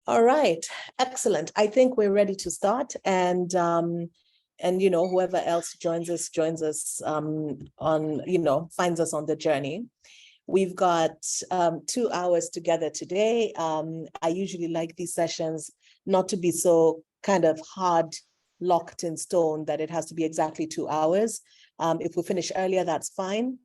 All right, excellent. I think we're ready to start, and whoever else joins us on finds us on the journey. We've got 2 hours together today. I usually like these sessions not to be so kind of hard locked in stone that it has to be exactly 2 hours. If we finish earlier, that's fine.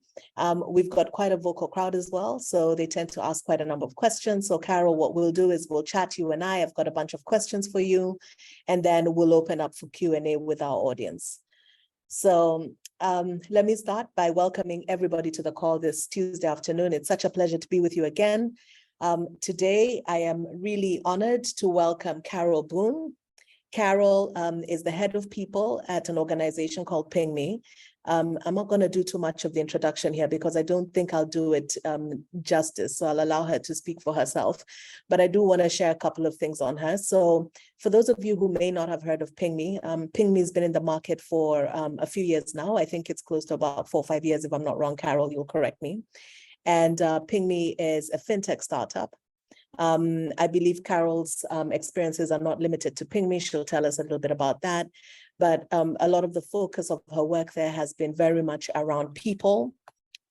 We've got quite a vocal crowd as well, so they tend to ask quite a number of questions. So Carol, what we'll do is we'll chat, you and I've got a bunch of questions for you, and then we'll open up for Q&A with our audience. So let me start by welcoming everybody to the call this Tuesday afternoon. It's such a pleasure to be with you again. Today, I am really honored to welcome Carol Boone. Carol is the head of people at an organization called Ping Me. I'm not going to do too much of the introduction here because I don't think I'll do it justice. So I'll allow her to speak for herself. But I do want to share a couple of things on her. So for those of you who may not have heard of Ping Me has been in the market for a few years now. I think it's close to about 4 or 5 years. If I'm not wrong, Carol, you'll correct me. And Ping Me is a fintech startup. I believe Carol's experiences are not limited to Ping Me. She'll tell us a little bit about that. But a lot of the focus of her work there has been very much around people.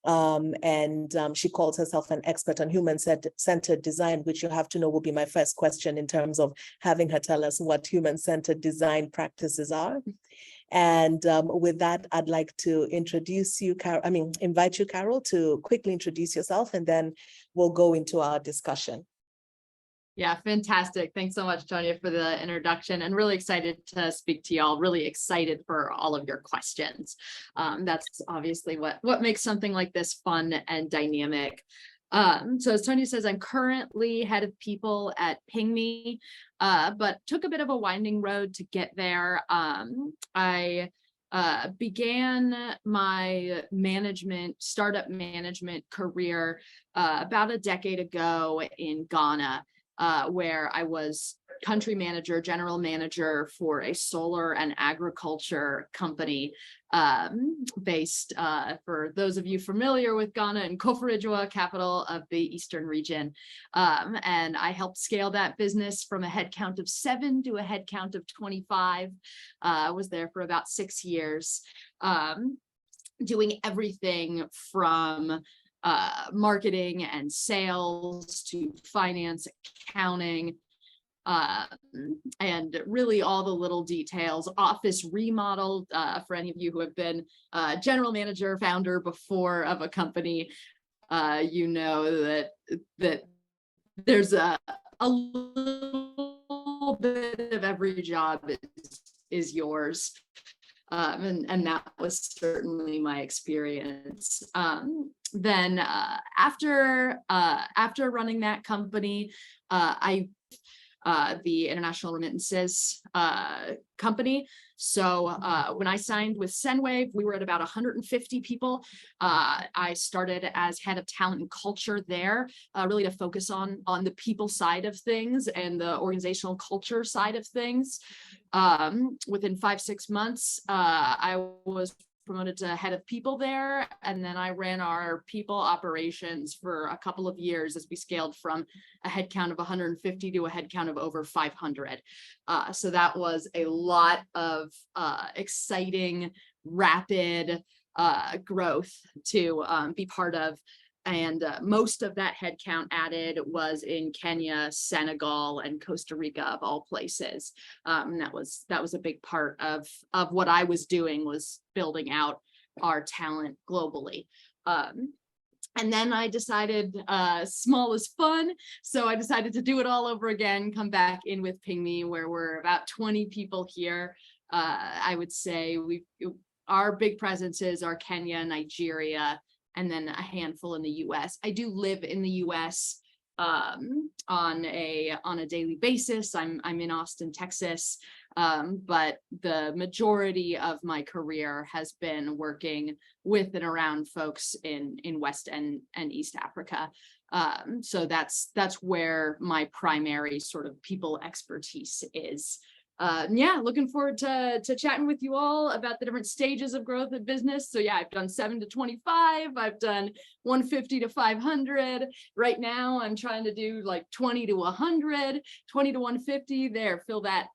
She calls herself an expert on human-centered design, which you have to know will be my first question in terms of having her tell us what human-centered design practices are. And with that, I'd like to invite you, Carol, to quickly introduce yourself, and then we'll go into our discussion. Yeah, fantastic. Thanks so much, Tonya, for the introduction, and really excited to speak to y'all. Really excited for all of your questions. That's obviously what makes something like this fun and dynamic. So as Tonya says, I'm currently head of people at Ping Me, but took a bit of a winding road to get there. I began my startup management career about a decade ago in Ghana. Where I was country manager, general manager for a solar and agriculture company based, for those of you familiar with Ghana, in Koforidua, capital of the Eastern region. And I helped scale that business from a headcount of 7 to a headcount of 25. I was there for about 6 years, doing everything from marketing and sales to finance, accounting, and really all the little details. Office remodel, for any of you who have been general manager, founder before of a company, you know that there's a little bit of every job is yours. And that was certainly my experience. Then after running that company, the international remittances company. So when I signed with Sendwave, we were at about 150 people. I started as head of talent and culture there, really to focus on the people side of things and the organizational culture side of things. Within 5-6 months, I was promoted to head of people there, and then I ran our people operations for a couple of years as we scaled from a headcount of 150 to a headcount of over 500. So that was a lot of exciting, rapid growth to be part of. And most of that headcount added was in Kenya, Senegal, and Costa Rica, of all places. And that was a big part of what I was doing, was building out our talent globally. And then I decided small is fun. So I decided to do it all over again, come back in with Ping Me, where we're about 20 people here. I would say our big presences are Kenya, Nigeria, and then a handful in the US. I do live in the US on a daily basis. I'm in Austin, Texas, but the majority of my career has been working with and around folks in West and East Africa. So that's where my primary sort of people expertise is. yeah, looking forward to chatting with you all about the different stages of growth of business. So yeah, I've done 7 to 25, I've done 150 to 500. Right now I'm trying to do like 20 to 100, 20 to 150 there, fill that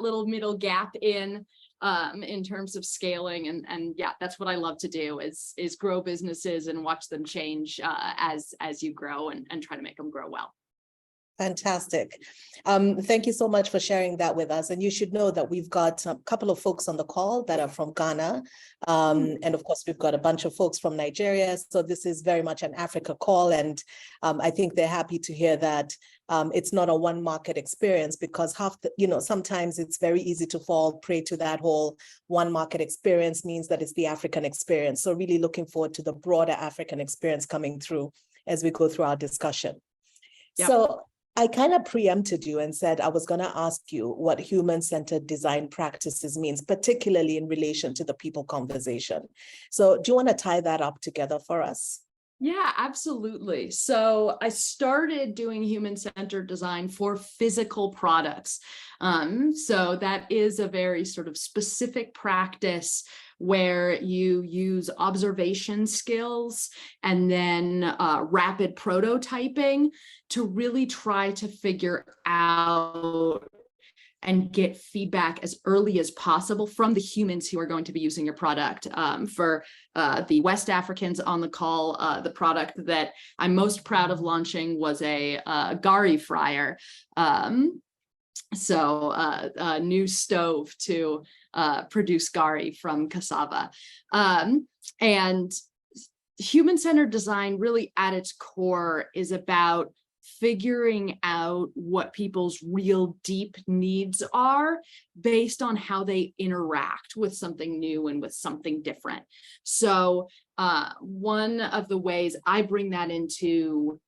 little middle gap in terms of scaling. And yeah, that's what I love to do is grow businesses and watch them change as you grow and try to make them grow well. Fantastic. Thank you so much for sharing that with us. And you should know that we've got a couple of folks on the call that are from Ghana. And of course, we've got a bunch of folks from Nigeria. So this is very much an Africa call. And I think they're happy to hear that it's not a one market experience, because sometimes it's very easy to fall prey to that whole one market experience means that it's the African experience. So really looking forward to the broader African experience coming through as we go through our discussion. Yep. So I kind of preempted you and said I was going to ask you what human-centered design practices means, particularly in relation to the people conversation. So do you want to tie that up together for us? Yeah, absolutely. So I started doing human-centered design for physical products. So that is a very sort of specific practice where you use observation skills and then rapid prototyping to really try to figure out and get feedback as early as possible from the humans who are going to be using your product. For the West Africans on the call, the product that I'm most proud of launching was a gari fryer. So a new stove to produce gari from cassava. And human-centered design really at its core is about figuring out what people's real deep needs are based on how they interact with something new and with something different. So one of the ways I bring that into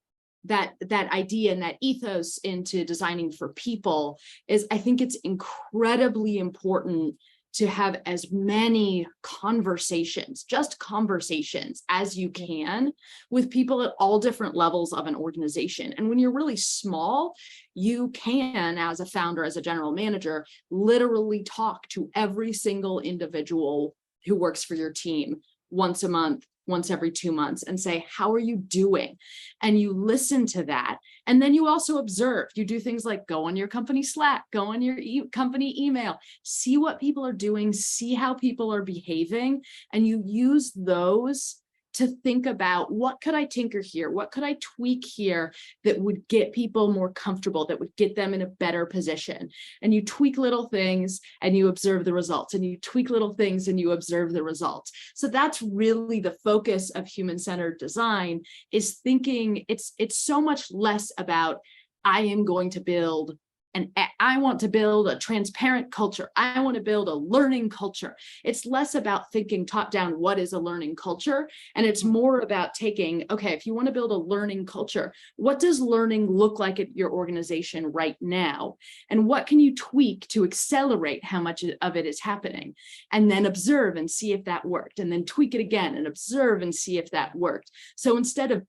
that idea and that ethos into designing for people is I think it's incredibly important to have as many conversations, just conversations as you can with people at all different levels of an organization. And when you're really small, you can, as a founder, as a general manager, literally talk to every single individual who works for your team once a month, once every 2 months, and say, how are you doing? And you listen to that. And then you also observe. You do things like go on your company Slack, go on your company email, see what people are doing, see how people are behaving, and you use those to think about what could I tinker here? What could I tweak here that would get people more comfortable, that would get them in a better position? And you tweak little things and you observe the results, and you tweak little things and you observe the results. So that's really the focus of human-centered design, is thinking it's so much less about I am going to build and I want to build a transparent culture. I want to build a learning culture. It's less about thinking top down, what is a learning culture? And it's more about taking, okay, if you want to build a learning culture, what does learning look like at your organization right now? And what can you tweak to accelerate how much of it is happening? And then observe and see if that worked. And then tweak it again and observe and see if that worked. So instead of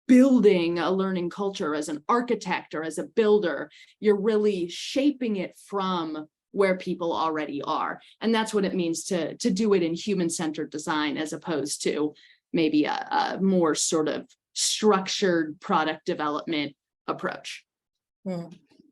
building a learning culture as an architect or as a builder, you're really shaping it from where people already are. And that's what it means to do it in human-centered design, as opposed to maybe a more sort of structured product development approach.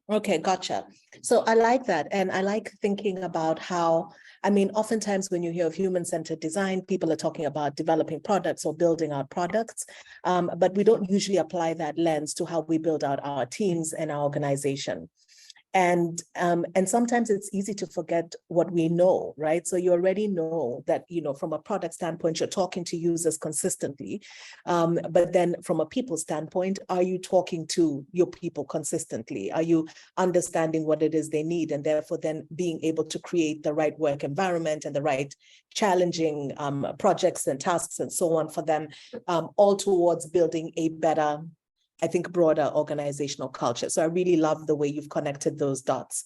Okay, gotcha. So I like that. And I like thinking about how, oftentimes when you hear of human-centered design, people are talking about developing products or building out products, but we don't usually apply that lens to how we build out our teams and our organization. And sometimes it's easy to forget what we know, right? So you already know that, from a product standpoint, you're talking to users consistently. But then from a people standpoint, are you talking to your people consistently? Are you understanding what it is they need? And therefore then being able to create the right work environment and the right challenging projects and tasks and so on for them, all towards building a better, I think, broader organizational culture. So I really love the way you've connected those dots.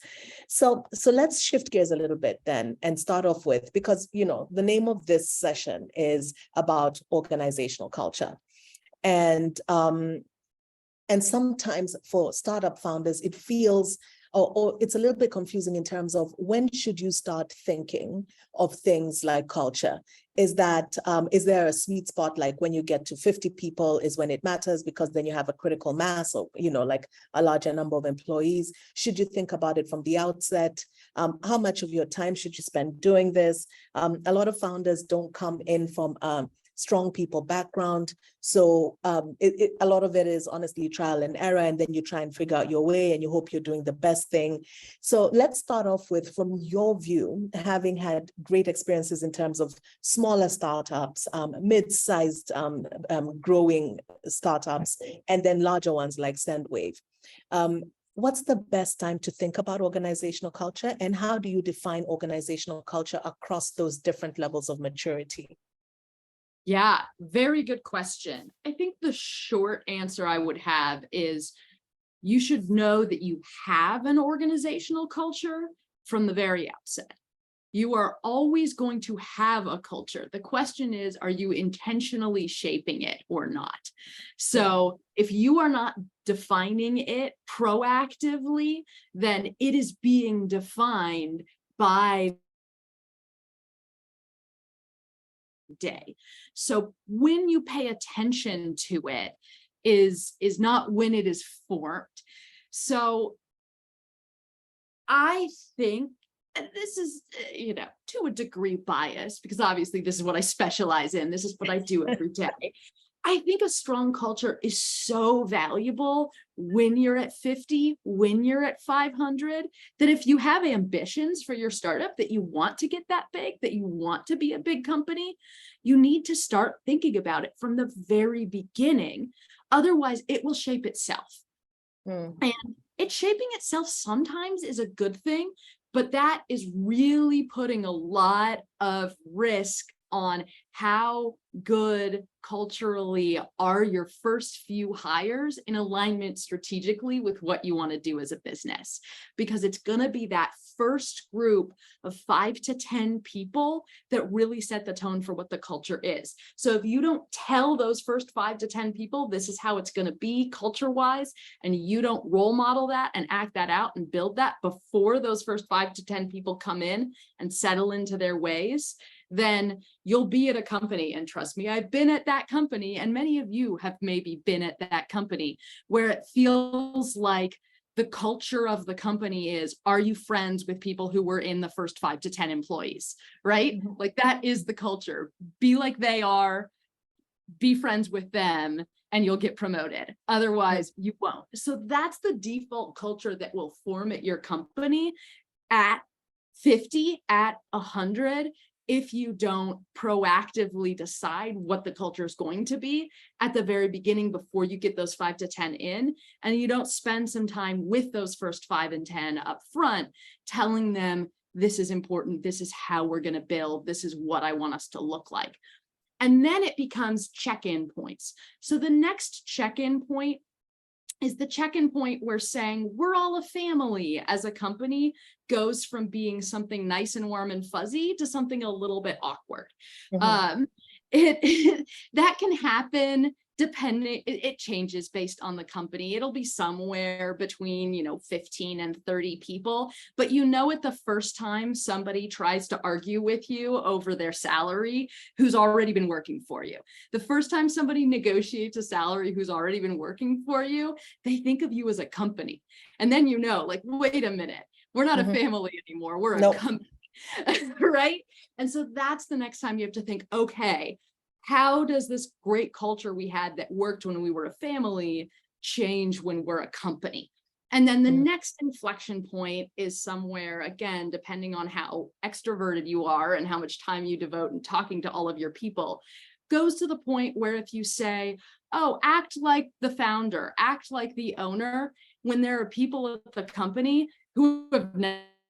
So let's shift gears a little bit then and start off with, because, the name of this session is about organizational culture. And sometimes for startup founders, it feels or it's a little bit confusing in terms of when should you start thinking of things like culture? Is there a sweet spot, like when you get to 50 people is when it matters because then you have a critical mass, or, like a larger number of employees? Should you think about it from the outset? How much of your time should you spend doing this? A lot of founders don't come in from strong people background. So a lot of it is honestly trial and error, and then you try and figure out your way and you hope you're doing the best thing. So let's start off with, from your view, having had great experiences in terms of smaller startups, mid-sized growing startups, and then larger ones like Sendwave. What's the best time to think about organizational culture, and how do you define organizational culture across those different levels of maturity? Yeah, very good question. I think the short answer I would have is you should know that you have an organizational culture from the very outset. You are always going to have a culture. The question is, are you intentionally shaping it or not? So if you are not defining it proactively, then it is being defined by day. So when you pay attention to it is not when it is formed. So I think, and this is, to a degree biased, because obviously this is what I specialize in. This is what I do every day. I think a strong culture is so valuable when you're at 50, when you're at 500, that if you have ambitions for your startup, that you want to get that big, that you want to be a big company, you need to start thinking about it from the very beginning. Otherwise, it will shape itself. And it shaping itself sometimes is a good thing, but that is really putting a lot of risk on how good culturally are your first few hires in alignment strategically with what you want to do as a business, because it's going to be that first group of 5 to 10 people that really set the tone for what the culture is. So if you don't tell those first 5 to 10 people this is how it's going to be culture wise, and you don't role model that and act that out and build that before those first 5 to 10 people come in and settle into their ways, then you'll be at a company, and trust me, I've been at that company, and many of you have maybe been at that company, where it feels like the culture of the company is, are you friends with people who were in the first 5 to 10 employees, right? Like that is the culture. Be like they are, be friends with them, and you'll get promoted. Otherwise, you won't. So that's the default culture that will form at your company at 50, at 100. If you don't proactively decide what the culture is going to be at the very beginning before you get those 5 to 10 in, and you don't spend some time with those first 5 and 10 up front, telling them this is important, this is how we're going to build, this is what I want us to look like. And then it becomes check-in points. So the next check-in point is the check-in point where saying we're all a family as a company goes from being something nice and warm and fuzzy to something a little bit awkward. That can happen depending, it changes based on the company. It'll be somewhere between 15 and 30 people, but at the first time somebody tries to argue with you over their salary who's already been working for you, the first time somebody negotiates a salary who's already been working for you, they think of you as a company. And then like, wait a minute, we're not a family anymore, we're a company. Right? And so that's the next time you have to think, okay, how does this great culture we had that worked when we were a family change when we're a company? And then the next inflection point is somewhere, again, depending on how extroverted you are and how much time you devote in talking to all of your people, goes to the point where if you say, oh, act like the founder, act like the owner, when there are people at the company who have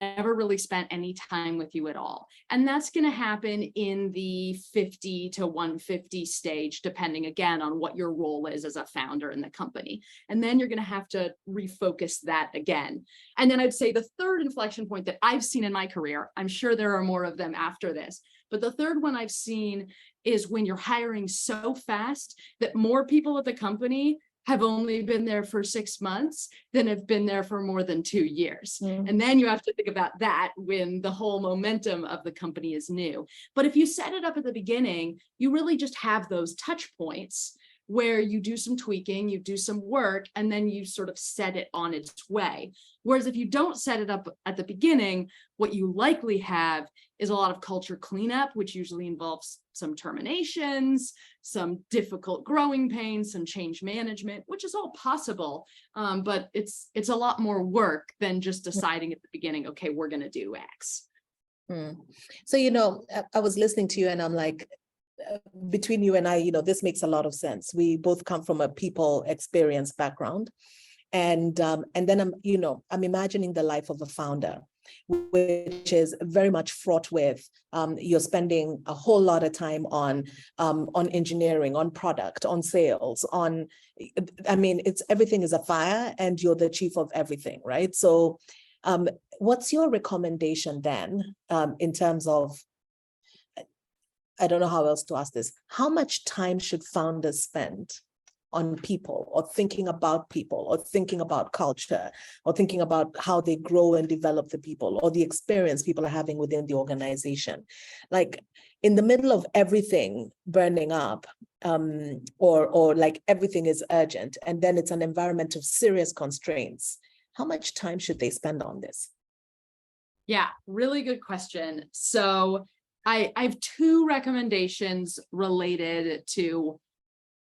never really spent any time with you at all. And that's going to happen in the 50 to 150 stage, depending again on what your role is as a founder in the company. And then you're going to have to refocus that again. And then I'd say the third inflection point that I've seen in my career, I'm sure there are more of them after this, but the third one I've seen is when you're hiring so fast that more people at the company have only been there for 6 months than have been there for more than 2 years. Mm. And then you have to think about that when the whole momentum of the company is new. But if you set it up at the beginning, you really just have those touch points where you do some tweaking, you do some work, and then you sort of set it on its way. Whereas if you don't set it up at the beginning, what you likely have is a lot of culture cleanup, which usually involves some terminations, some difficult growing pains, some change management, which is all possible. But it's a lot more work than just deciding at the beginning, okay, we're going to do X. So, I was listening to you and I'm like, between you and I, this makes a lot of sense. We both come from a people experience background. And then I'm imagining the life of a founder, which is very much fraught with, you're spending a whole lot of time on engineering, on product, on sales, it's everything is a fire and you're the chief of everything, right? So what's your recommendation then in terms of, I don't know how else to ask this, how much time should founders spend on people or thinking about culture or thinking about how they grow and develop the people or the experience people are having within the organization? Like in the middle of everything burning up or like everything is urgent and then it's an environment of serious constraints, how much time should they spend on this? Yeah, really good question. So I have 2 recommendations related to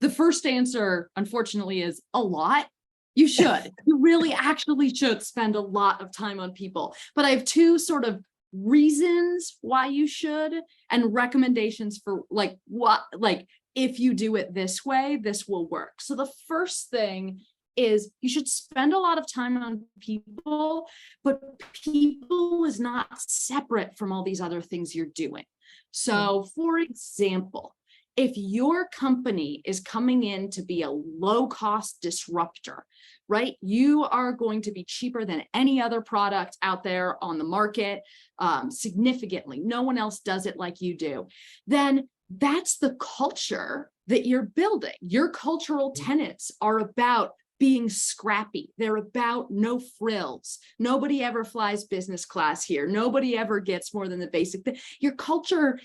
the first answer, unfortunately, is a lot. You should. You really actually should spend a lot of time on people. But I have 2 sort of reasons why you should and recommendations for if you do it this way, this will work. So the first thing is you should spend a lot of time on people, but people is not separate from all these other things you're doing. So for example, if your company is coming in to be a low-cost disruptor, right? You are going to be cheaper than any other product out there on the market, significantly. No one else does it like you do. Then that's the culture that you're building. Your cultural tenets are about being scrappy. They're about no frills. Nobody ever flies business class here. Nobody ever gets more than the basic thing. Your culture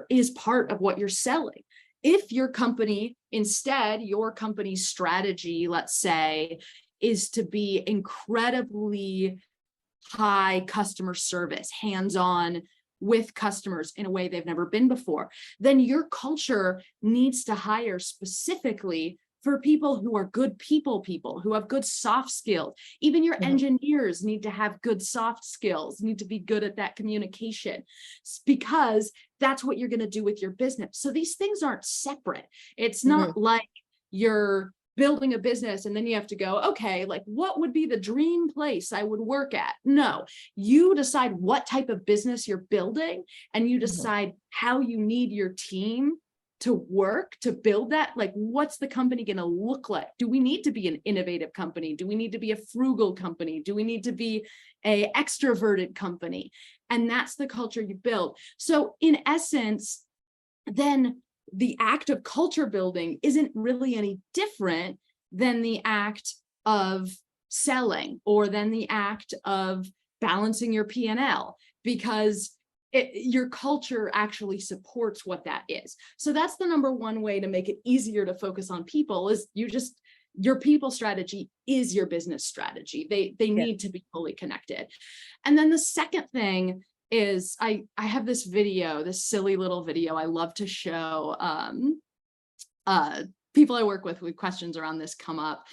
is part of what you're selling. If your company, instead, your company's strategy, let's say, is to be incredibly high customer service, hands-on with customers in a way they've never been before, then your culture needs to hire specifically for people who are good people who have good soft skills. Even your engineers need to have good soft skills, need to be good at that communication, because that's what you're going to do with your business. So these things aren't separate. It's not like you're building a business and then you have to go, okay, like what would be the dream place I would work at? No, you decide what type of business you're building and you decide how you need your team to work to build that. Like, what's the company going to look like? Do we need to be an innovative company? Do we need to be a frugal company? Do we need to be an extroverted company? And that's the culture you build. So in essence, then the act of culture building isn't really any different than the act of selling or than the act of balancing your P&L, because your culture actually supports what that is. So that's the number one way to make it easier to focus on people is your people strategy is your business strategy. They need to be fully connected. And then the second thing is I have this video, this silly little video I love to show. People I work with questions around this come up,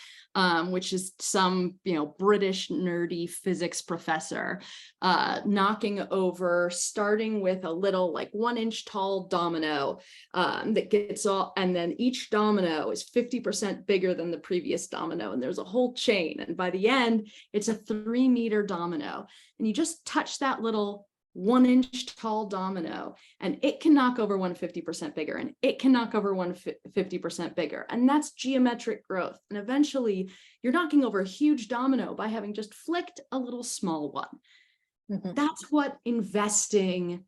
which is some, British nerdy physics professor knocking over, starting with a little 1 inch tall domino that gets all, and then each domino is 50% bigger than the previous domino. And there's a whole chain. And by the end, it's a 3-meter domino. And you just touch that little 1 inch tall domino and it can knock over one 50% bigger and it can knock over one 50% bigger. And that's geometric growth. And eventually you're knocking over a huge domino by having just flicked a little small one. That's what investing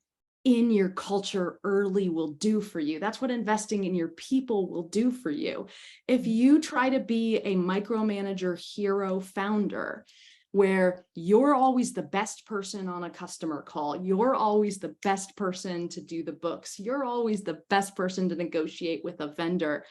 in your culture early will do for you. That's what investing in your people will do for you. If you try to be a micromanager hero founder, where you're always the best person on a customer call, you're always the best person to do the books, you're always the best person to negotiate with a vendor,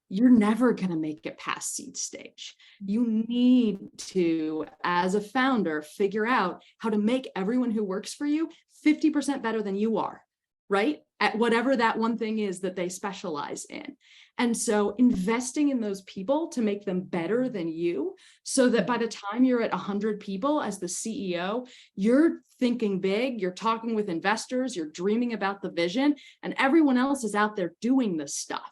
you're never going to make it past seed stage. You need to, as a founder, figure out how to make everyone who works for you 50% better than you are, right? At whatever that one thing is that they specialize in. And so investing in those people to make them better than you, so that by the time you're at 100 people as the CEO, you're thinking big, you're talking with investors, you're dreaming about the vision, and everyone else is out there doing this stuff.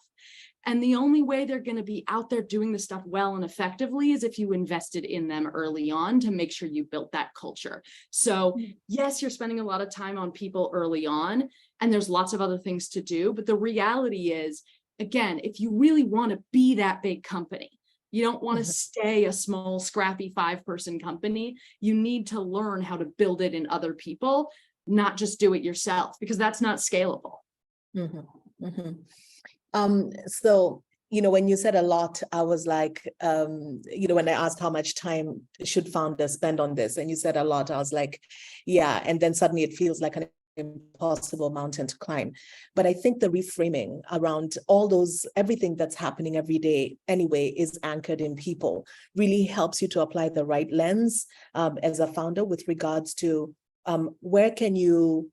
And the only way they're going to be out there doing the stuff well and effectively is if you invested in them early on to make sure you built that culture. So yes, you're spending a lot of time on people early on, and there's lots of other things to do. But the reality is, again, if you really want to be that big company, you don't want to stay a small, scrappy 5-person company. You need to learn how to build it in other people, not just do it yourself, because that's not scalable. So, when you said a lot, I was like, when I asked how much time should founders spend on this, and you said a lot, I was like, yeah. And then suddenly it feels like an impossible mountain to climb. But I think the reframing around everything that's happening every day anyway is anchored in people, really helps you to apply the right lens as a founder with regards to where can you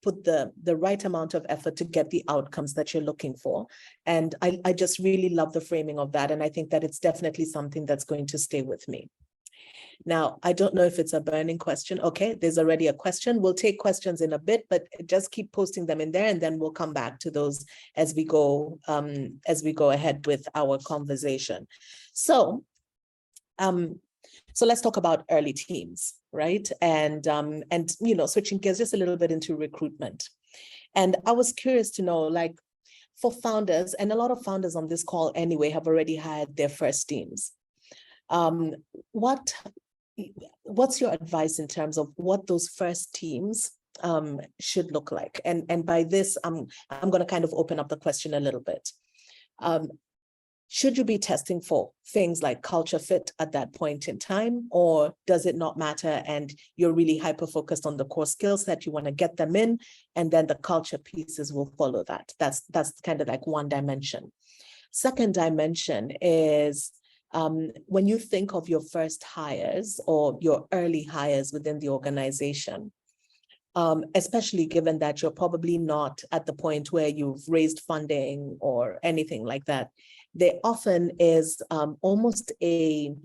put the right amount of effort to get the outcomes that you're looking for. And I just really love the framing of that. And I think that it's definitely something that's going to stay with me. Now, I don't know if it's a burning question. Okay, there's already a question. We'll take questions in a bit, but just keep posting them in there, and then we'll come back to those as we go ahead with our conversation. So let's talk about early teams, right? And switching gears just a little bit into recruitment. And I was curious to know, like, for founders, and a lot of founders on this call anyway have already had their first teams. What's your advice in terms of what those first teams should look like? And by this, I'm going to kind of open up the question a little bit. Should you be testing for things like culture fit at that point in time, or does it not matter and you're really hyper-focused on the core skills that you want to get them in, and then the culture pieces will follow that? That's kind of like one dimension. Second dimension is when you think of your first hires or your early hires within the organization, especially given that you're probably not at the point where you've raised funding or anything like that, there often is almost a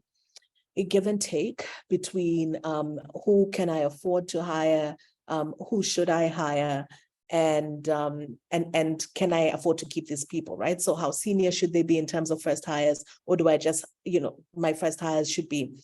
give and take between who can I afford to hire, who should I hire, and can I afford to keep these people, right? So how senior should they be in terms of first hires, or do I just, my first hires should be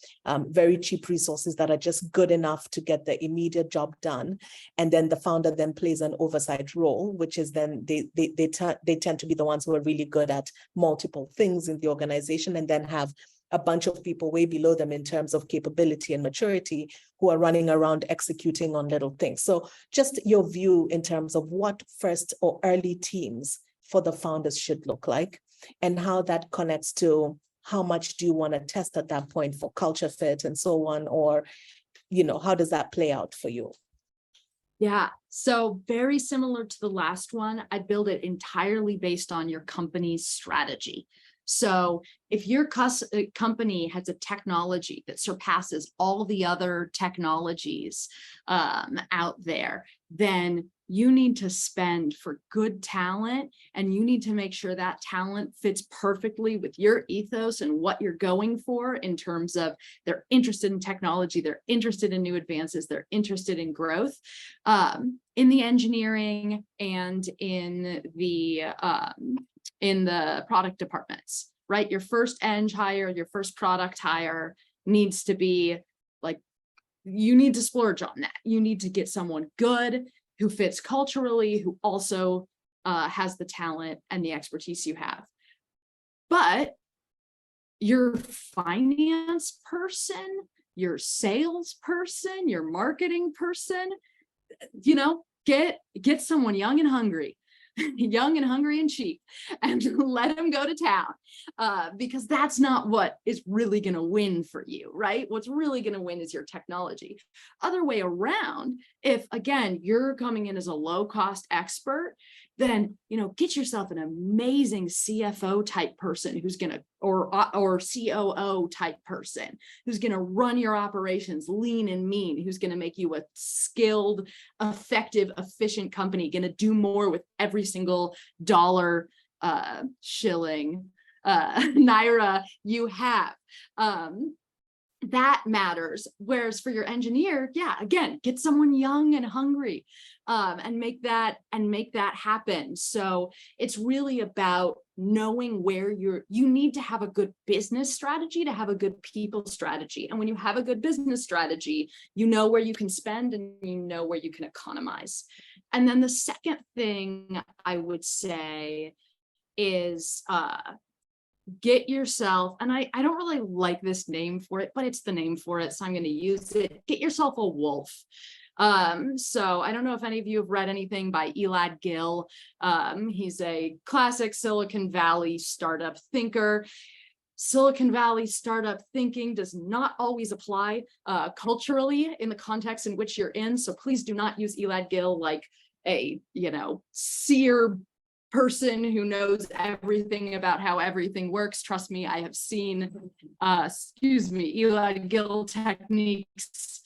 very cheap resources that are just good enough to get the immediate job done, and then the founder then plays an oversight role, which is then they tend to be the ones who are really good at multiple things in the organization, and then have a bunch of people way below them in terms of capability and maturity who are running around executing on little things. So just your view in terms of what first or early teams for the founders should look like, and how that connects to how much do you want to test at that point for culture fit and so on, or, how does that play out for you? Yeah, so very similar to the last one, I'd build it entirely based on your company's strategy. So if your company has a technology that surpasses all the other technologies out there, then you need to spend for good talent, and you need to make sure that talent fits perfectly with your ethos and what you're going for in terms of they're interested in technology, they're interested in new advances, they're interested in growth in the engineering and in the product departments, right? Your first eng hire, your first product hire needs to be like, you need to splurge on that. You need to get someone good who fits culturally, who also has the talent and the expertise you have. But your finance person, your sales person, your marketing person, get someone young and hungry, young and hungry and cheap, and let them go to town, because that's not what is really going to win for you, right? What's really going to win is your technology. Other way around, if again you're coming in as a low-cost expert, then get yourself an amazing CFO type person who's going to, or COO type person who's going to run your operations lean and mean, who's going to make you a skilled, effective, efficient company, going to do more with every single dollar, shilling, naira you have. That matters. Whereas for your engineer, yeah, again, get someone young and hungry, and make that happen. So it's really about knowing where you need to have a good business strategy to have a good people strategy. And when you have a good business strategy, you know where you can spend and you know where you can economize. And then the second thing I would say is, get yourself, and I don't really like this name for it, but it's the name for it, so I'm going to use it. Get yourself a wolf. So I don't know if any of you have read anything by Elad Gil. He's a classic Silicon Valley startup thinker. Silicon Valley startup thinking does not always apply culturally in the context in which you're in. So please do not use Elad Gil like a, seer person who knows everything about how everything works. Trust me, I have seen, Elad Gil techniques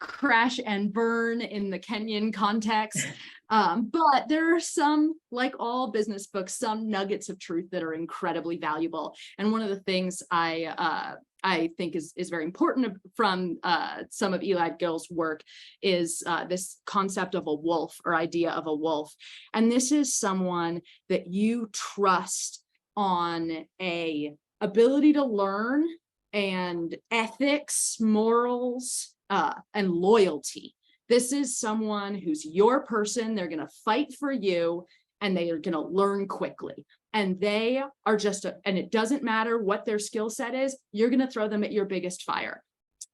crash and burn in the Kenyan context. But there are some, like all business books, some nuggets of truth that are incredibly valuable. And one of the things I think is very important from some of Elad Gil's work is this concept of a wolf, or idea of a wolf. And this is someone that you trust on a ability to learn and ethics, morals, and loyalty. This is someone who's your person. They're going to fight for you and they are going to learn quickly. And they are just, and it doesn't matter what their skill set is, you're going to throw them at your biggest fire.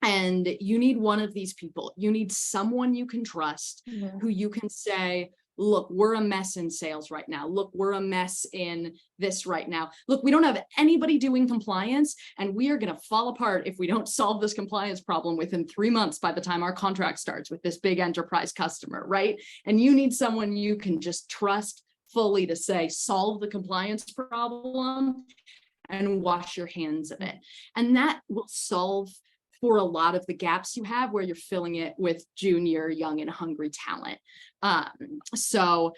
And you need one of these people. You need someone you can trust, who you can say, look, we're a mess in sales right now. Look, we're a mess in this right now. Look, we don't have anybody doing compliance and we are going to fall apart if we don't solve this compliance problem within 3 months by the time our contract starts with this big enterprise customer, right? And you need someone you can just trust fully to say, solve the compliance problem and wash your hands of it. And that will solve for a lot of the gaps you have where you're filling it with junior, young, and hungry talent. So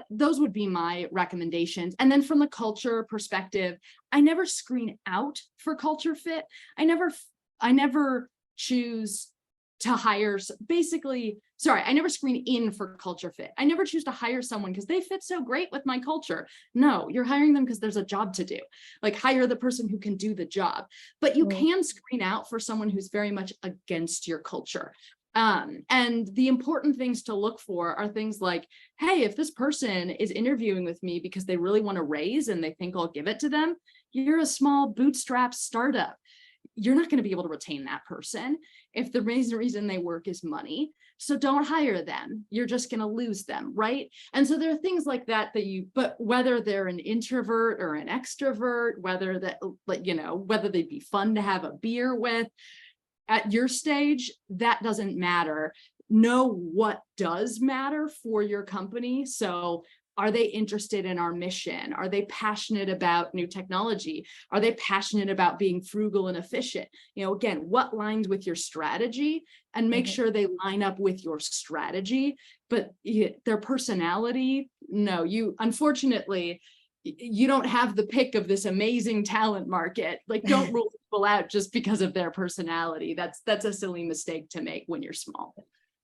those would be my recommendations. And then from the culture perspective, I never screen out for culture fit. I never choose to hire, I never screen in for culture fit. I never choose to hire someone because they fit so great with my culture. No, you're hiring them because there's a job to do. Like, hire the person who can do the job. But you can screen out for someone who's very much against your culture. And the important things to look for are things like, hey, if this person is interviewing with me because they really want to raise and they think I'll give it to them, you're a small bootstrap startup. You're not going to be able to retain that person if the reason they work is money. So don't hire them. You're just going to lose them, right? And so there are things like that but whether they're an introvert or an extrovert, whether they'd be fun to have a beer with, at your stage, that doesn't matter. Know what does matter for your company. So are they interested in our mission? Are they passionate about new technology? Are they passionate about being frugal and efficient? Again, what lines with your strategy, and make sure they line up with your strategy, but their personality, no, unfortunately, you don't have the pick of this amazing talent market. Like, don't rule people out just because of their personality. That's a silly mistake to make when you're small.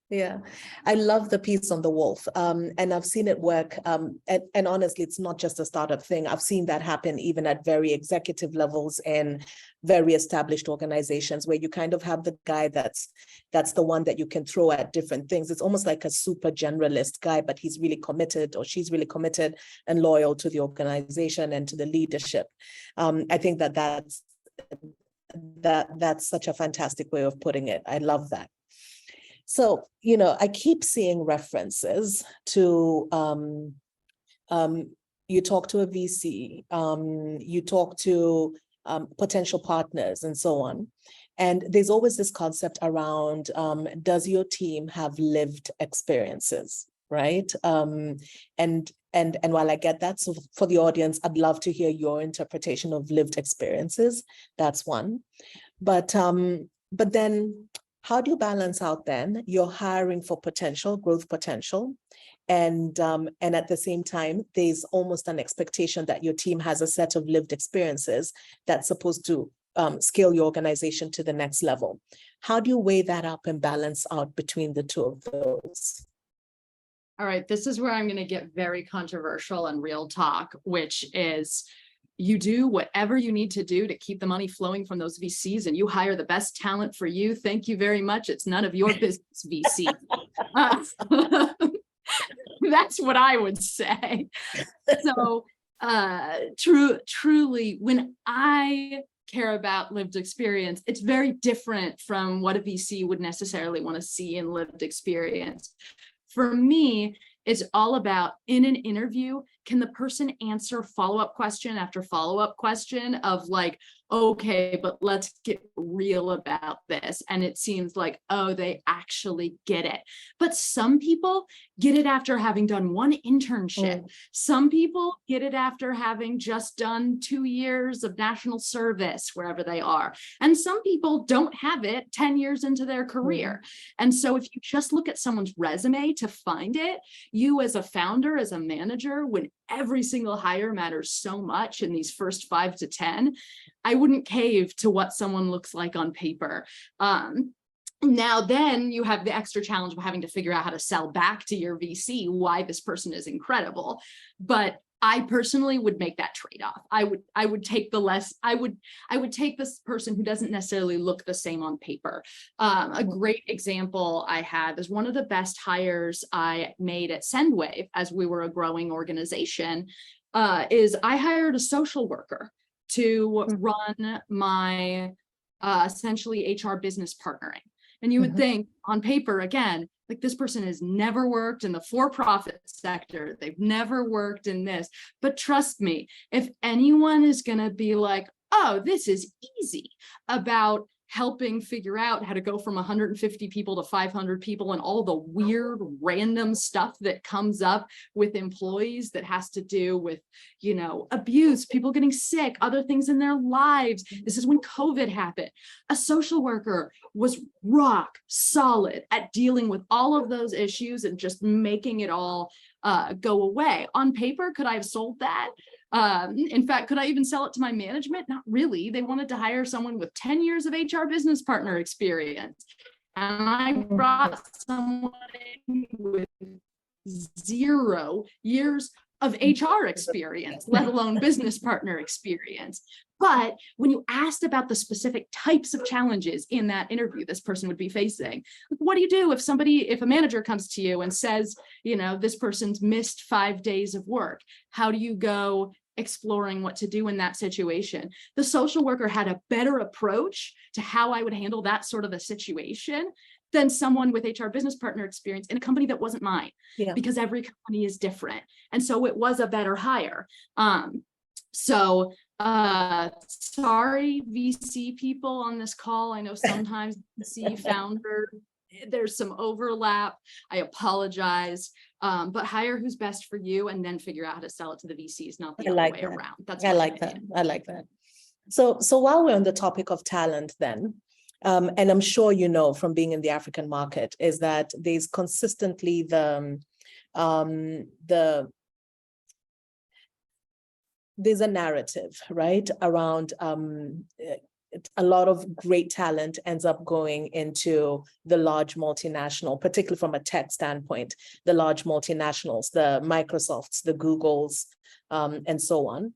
Yeah, I love the piece on the wolf, and I've seen it work. And honestly, it's not just a startup thing. I've seen that happen even at very executive levels in very established organizations, where you kind of have the guy that's the one that you can throw at different things. It's almost like a super generalist guy, but he's really committed, or she's really committed and loyal to the organization and to the leadership. I think that's such a fantastic way of putting it. I love that. So, you know, I keep seeing references to, you talk to a VC, you talk to potential partners and so on. And there's always this concept around, does your team have lived experiences, right? And while I get that, so for the audience, I'd love to hear your interpretation of lived experiences. That's one. But then how do you balance out then you're hiring for potential, growth potential, and at the same time, there's almost an expectation that your team has a set of lived experiences that's supposed to scale your organization to the next level. How do you weigh that up and balance out between the two of those? All right, this is where I'm going to get very controversial and real talk, which is you do whatever you need to do to keep the money flowing from those VCs, and you hire the best talent for you. Thank you very much. It's none of your business, VC. That's what I would say. So truly, when I care about lived experience, it's very different from what a VC would necessarily want to see in lived experience. For me, it's all about, in an interview, can the person answer follow-up question after follow-up question of like, okay, but let's get real about this. And it seems like, oh, they actually get it. But some people get it after having done one internship. Some people get it after having just done 2 years of national service, wherever they are. And some people don't have it 10 years into their career. And so if you just look at someone's resume to find it, you as a founder, as a manager, when every single hire matters so much in these first 5 to 10, I wouldn't cave to what someone looks like on paper. Now then you have the extra challenge of having to figure out how to sell back to your VC why this person is incredible. But I personally would make that trade-off. I would take this person who doesn't necessarily look the same on paper. A great example I have is one of the best hires I made at Sendwave as we were a growing organization, is I hired a social worker to run my essentially HR business partnering. And you would think on paper, again, like this person has never worked in the for-profit sector. They've never worked in this. But trust me, if anyone is going to be like, oh, this is easy about helping figure out how to go from 150 people to 500 people and all the weird random stuff that comes up with employees that has to do with, you know, abuse, people getting sick, other things in their lives. This is when COVID happened. A social worker was rock solid at dealing with all of those issues and just making it all go away. On paper, could I have sold that? In fact, could I even sell it to my management? Not really. They wanted to hire someone with 10 years of HR business partner experience. And I brought someone in with 0 years of HR experience, let alone business partner experience. But when you asked about the specific types of challenges in that interview this person would be facing, what do you do if a manager comes to you and says, you know, this person's missed 5 days of work? How do you go exploring what to do in that situation? The social worker had a better approach to how I would handle that sort of a situation than someone with HR business partner experience in a company that wasn't mine, because every company is different. And so it was a better hire. Sorry, VC people on this call. I know sometimes VC founder, there's some overlap. I apologize. But hire who's best for you and then figure out how to sell it to the VCs, not the other way around. That's I like that. I like that. So while we're on the topic of talent then, and I'm sure you know from being in the African market, is that there's consistently there's a narrative, right, around a lot of great talent ends up going into the large multinational, particularly from a tech standpoint, the large multinationals, the Microsofts, the Googles, and so on.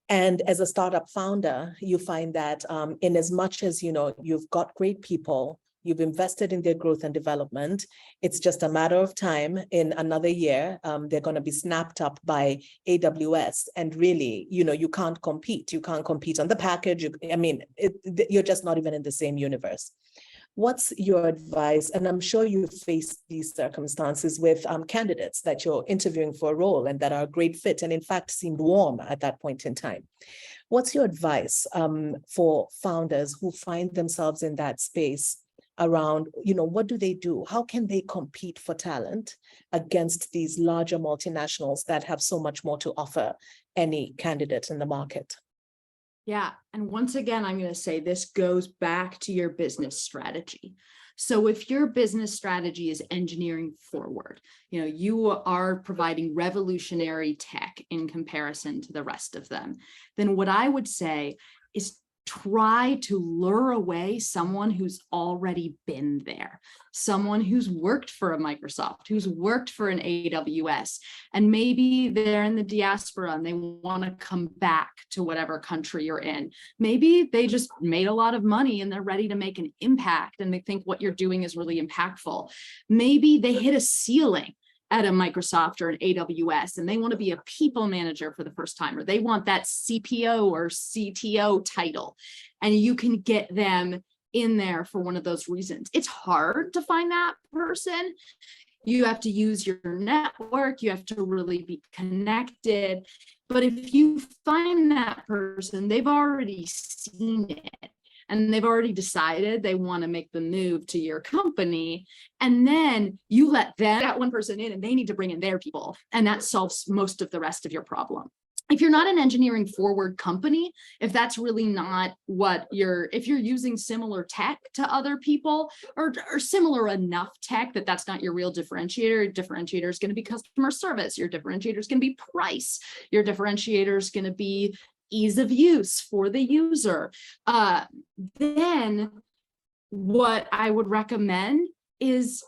And as a startup founder, you find that in as much as, you know, you've got great people, you've invested in their growth and development, it's just a matter of time. In another year, they're going to be snapped up by AWS. And really, you know, you can't compete. You can't compete on the package. You're just not even in the same universe. What's your advice? And I'm sure you face these circumstances with candidates that you're interviewing for a role and that are a great fit and in fact seemed warm at that point in time. What's your advice for founders who find themselves in that space around, what do they do? How can they compete for talent against these larger multinationals that have so much more to offer any candidate in the market? Yeah. And once again, I'm going to say this goes back to your business strategy. So if your business strategy is engineering forward, you are providing revolutionary tech in comparison to the rest of them, then what I would say is try to lure away someone who's already been there, someone who's worked for a Microsoft, who's worked for an AWS, and maybe they're in the diaspora and they want to come back to whatever country you're in. Maybe they just made a lot of money and they're ready to make an impact and they think what you're doing is really impactful. Maybe they hit a ceiling at a Microsoft or an AWS, and they want to be a people manager for the first time, or they want that CPO or CTO title, and you can get them in there for one of those reasons. It's hard to find that person. You have to use your network. You have to really be connected. But if you find that person, they've already seen it. And they've already decided they want to make the move to your company. And then you let that one person in and they need to bring in their people. And that solves most of the rest of your problem. If you're not an engineering forward company, if that's really not what if you're using similar tech to other people or similar enough tech that that's not your real differentiator, your differentiator is going to be customer service. Your differentiator is going to be price. Your differentiator is going to be ease of use for the user. Then what I would recommend is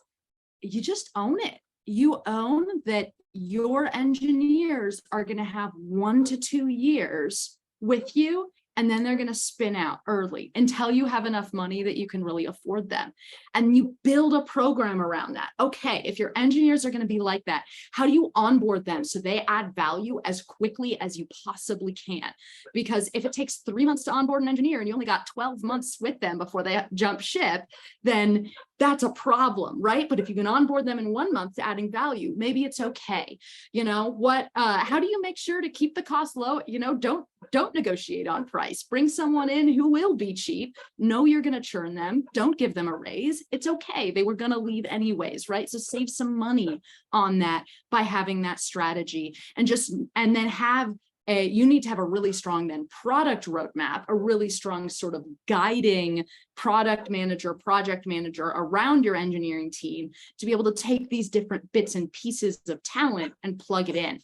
you just own it. You own that your engineers are going to have 1 to 2 years with you, and then they're going to spin out early until you have enough money that you can really afford them. And you build a program around that. Okay, if your engineers are going to be like that, how do you onboard them so they add value as quickly as you possibly can? Because if it takes 3 months to onboard an engineer and you only got 12 months with them before they jump ship, then that's a problem, right? But if you can onboard them in 1 month to adding value, maybe it's okay. How do you make sure to keep the cost low? Don't negotiate on price. Bring someone in who will be cheap. Know you're going to churn them. Don't give them a raise. It's okay. They were going to leave anyways, right? So save some money on that by having that strategy, and then you need to have a really strong product roadmap, a really strong sort of guiding product manager, project manager around your engineering team to be able to take these different bits and pieces of talent and plug it in.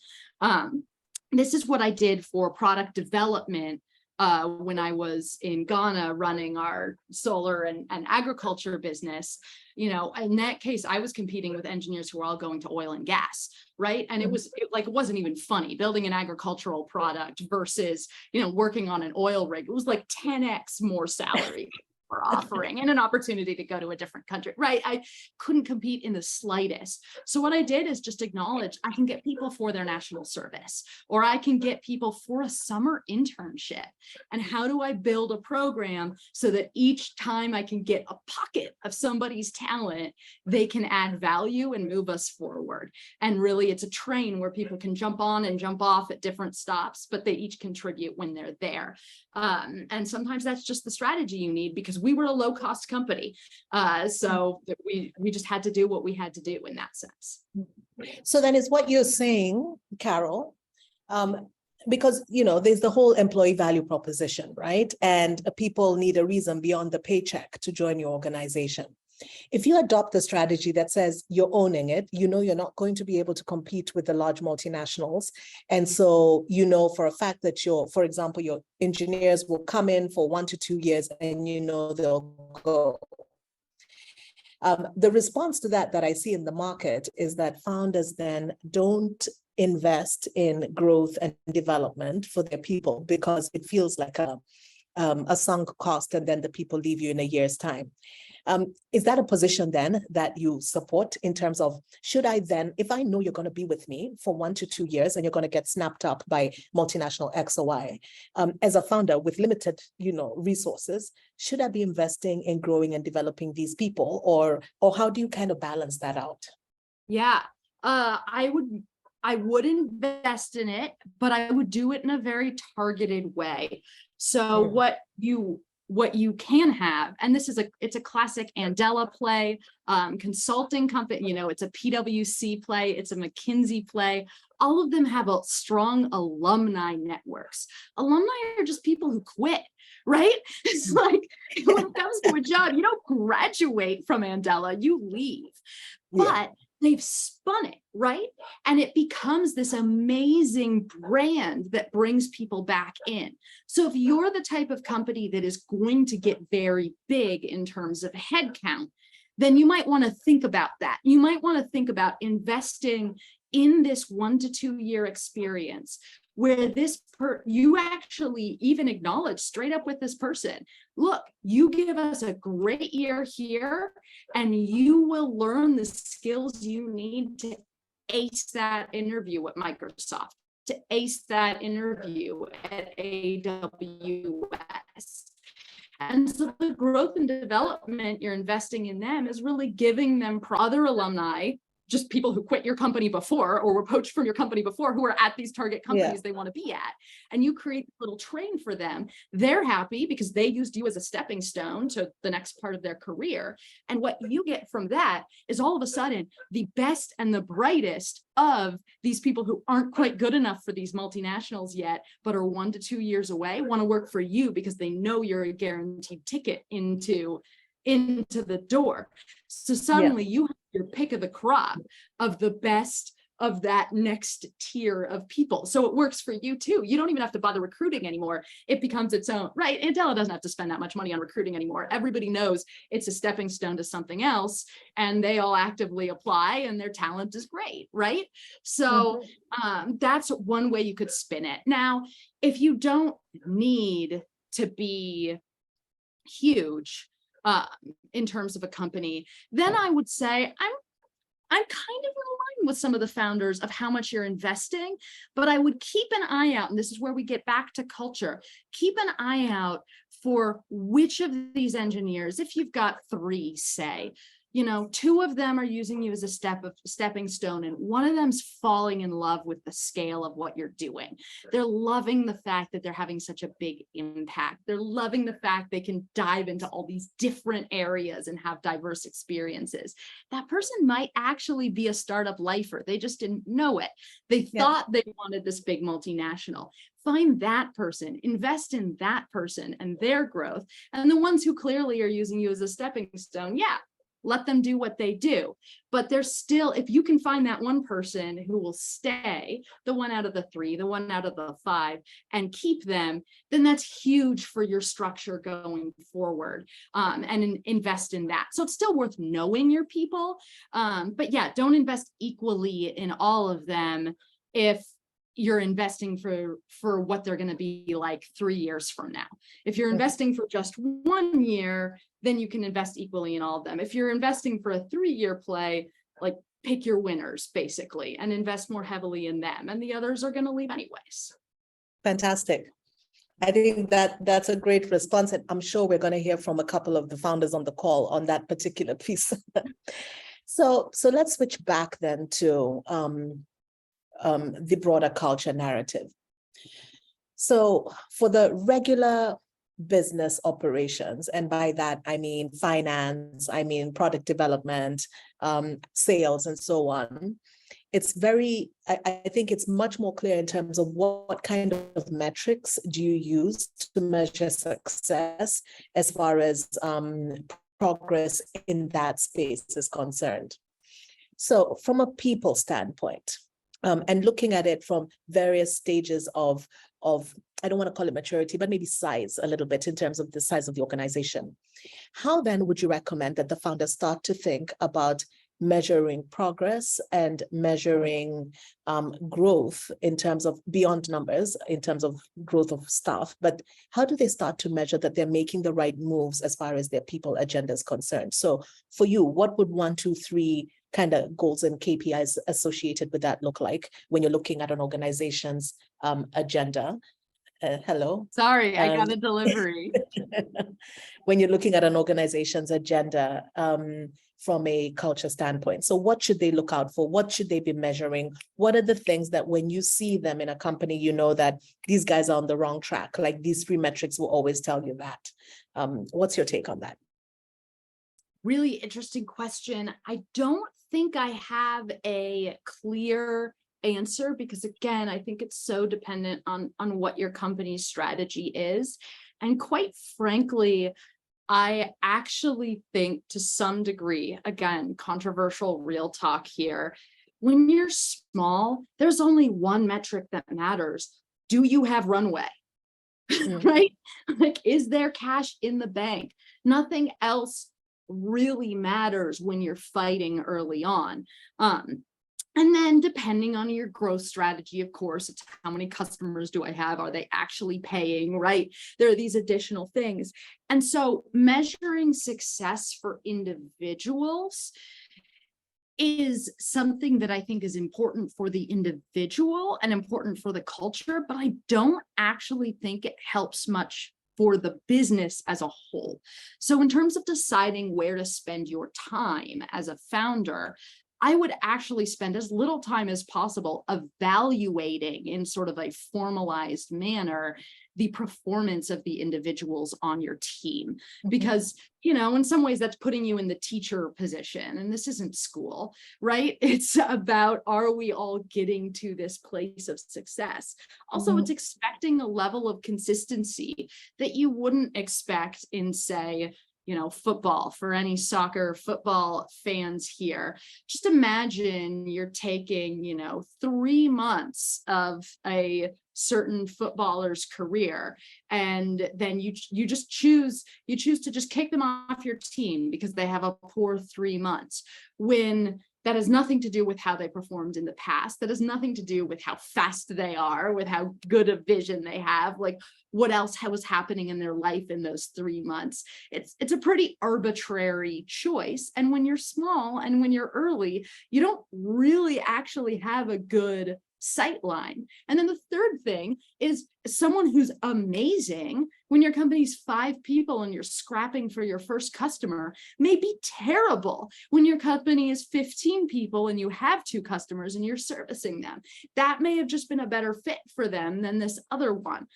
This is what I did for product development when I was in Ghana running our solar and agriculture business. In that case, I was competing with engineers who were all going to oil and gas, right? And it wasn't even funny building an agricultural product versus, working on an oil rig. It was like 10x more salary we're offering and an opportunity to go to a different country, right? I couldn't compete in the slightest. So what I did is just acknowledge I can get people for their national service, or I can get people for a summer internship. And how do I build a program so that each time I can get a pocket of somebody's talent, they can add value and move us forward? And really, it's a train where people can jump on and jump off at different stops, but they each contribute when they're there. And sometimes that's just the strategy you need, because we were a low-cost company. So we just had to do what we had to do in that sense. So then is what you're saying, Carol, because, there's the whole employee value proposition, right? And people need a reason beyond the paycheck to join your organization. If you adopt the strategy that says you're owning it, you're not going to be able to compete with the large multinationals. And so, for a fact that for example, your engineers will come in for 1 to 2 years and they'll go. The response to that I see in the market is that founders then don't invest in growth and development for their people because it feels like a sunk cost, and then the people leave you in a year's time. Is that a position then that you support in terms of, should I then, if I know you're going to be with me for 1 to 2 years and you're going to get snapped up by multinational X or Y, as a founder with limited, resources, should I be investing in growing and developing these people, or how do you kind of balance that out? Yeah, I would invest in it, but I would do it in a very targeted way. So what you can have, and it's a classic Andela play, consulting company, it's a PwC play, it's a McKinsey play. All of them have a strong alumni networks. Alumni are just people who quit, right? It's like when it comes to a job, you don't graduate from Andela, you leave. But they've spun it, right? And it becomes this amazing brand that brings people back in. So if you're the type of company that is going to get very big in terms of headcount, then you might want to think about that. You might want to think about investing in this 1 to 2 year experience where you actually even acknowledge straight up with this person, look, you give us a great year here and you will learn the skills you need to ace that interview at Microsoft, to ace that interview at AWS. And so the growth and development you're investing in them is really giving them other alumni, just people who quit your company before or were poached from your company before, who are at these target companies they want to be at. And you create a little train for them. They're happy because they used you as a stepping stone to the next part of their career. And what you get from that is all of a sudden the best and the brightest of these people who aren't quite good enough for these multinationals yet, but are 1 to 2 years away, want to work for you because they know you're a guaranteed ticket into the door. So suddenly you have your pick of the crop of the best of that next tier of people. So it works for you too. You don't even have to bother recruiting anymore. It becomes its own, right? Andela doesn't have to spend that much money on recruiting anymore. Everybody knows it's a stepping stone to something else, and they all actively apply and their talent is great, right? So that's one way you could spin it. Now, if you don't need to be huge, in terms of a company, then I would say I'm kind of in line with some of the founders of how much you're investing, but I would keep an eye out, and this is where we get back to culture. Keep an eye out for which of these engineers, if you've got 3, say, 2 of them are using you as a stepping stone, and one of them's falling in love with the scale of what you're doing. They're loving the fact that they're having such a big impact. They're loving the fact they can dive into all these different areas and have diverse experiences. That person might actually be a startup lifer. They just didn't know it. They thought they wanted this big multinational. Find that person, invest in that person and their growth. And the ones who clearly are using you as a stepping stone, let them do what they do. But there's still, if you can find that one person who will stay, the 1 out of the 3, the 1 out of the 5, and keep them, then that's huge for your structure going forward, and invest in that. So it's still worth knowing your people. But don't invest equally in all of them if you're investing for what they're going to be like 3 years from now. If you're investing for just 1 year, then you can invest equally in all of them. If you're investing for a 3-year play, like pick your winners basically and invest more heavily in them, and the others are going to leave anyways. Fantastic. I think that's a great response, and I'm sure we're going to hear from a couple of the founders on the call on that particular piece. So let's switch back then to the broader culture narrative. So for the regular business operations, and by that I mean finance, I mean product development, sales, and so on, it's I think it's much more clear in terms of what kind of metrics do you use to measure success as far as progress in that space is concerned. So from a people standpoint, and looking at it from various stages of, I don't want to call it maturity, but maybe size a little bit in terms of the size of the organization. How then would you recommend that the founders start to think about measuring progress and measuring growth in terms of beyond numbers, in terms of growth of staff, but how do they start to measure that they're making the right moves as far as their people agenda is concerned? So for you, what would 1, 2, 3 kind of goals and KPIs associated with that look like when you're looking at an organization's agenda? Hello. Sorry, I got a delivery. When you're looking at an organization's agenda from a culture standpoint. So what should they look out for? What should they be measuring? What are the things that when you see them in a company, you know that these guys are on the wrong track? Like these 3 metrics will always tell you that. What's your take on that? Really interesting question. I don't think I have a clear answer because, again, I think it's so dependent on what your company's strategy is. And quite frankly, I actually think to some degree, again, controversial real talk here, when you're small, there's only one metric that matters. Do you have runway? Right? Like, is there cash in the bank? Nothing else really matters when you're fighting early on. And then depending on your growth strategy, of course, it's how many customers do I have? Are they actually paying, right? There are these additional things. And so measuring success for individuals is something that I think is important for the individual and important for the culture, but I don't actually think it helps much for the business as a whole. So in terms of deciding where to spend your time as a founder, I would actually spend as little time as possible evaluating in sort of a formalized manner the performance of the individuals on your team. Because, you know, in some ways that's putting you in the teacher position, and this isn't school, right? It's about, are we all getting to this place of success? Also, it's expecting a level of consistency that you wouldn't expect in, say, you know, football. For any soccer football fans here, just imagine you're taking, you know, 3 months of a certain footballer's career, and then you choose to just kick them off your team because they have a poor 3 months, when that has nothing to do with how they performed in the past. That has nothing to do with how fast they are, with how good a vision they have, like what else was happening in their life in those 3 months. It's a pretty arbitrary choice. And when you're small and when you're early, you don't really actually have a good sight line. And then the third thing is someone who's amazing when your company's 5 people and you're scrapping for your first customer may be terrible when your company is 15 people and you have 2 customers and you're servicing them. That may have just been a better fit for them than this other one.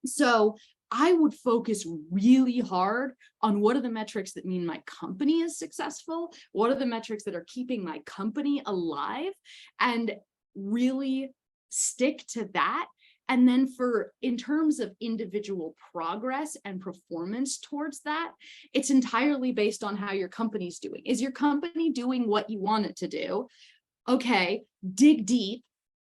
So I would focus really hard on what are the metrics that mean my company is successful, what are the metrics that are keeping my company alive, and really stick to that. And then in terms of individual progress and performance towards that, it's entirely based on how your company's doing. Is your company doing what you want it to do? Okay, dig deep.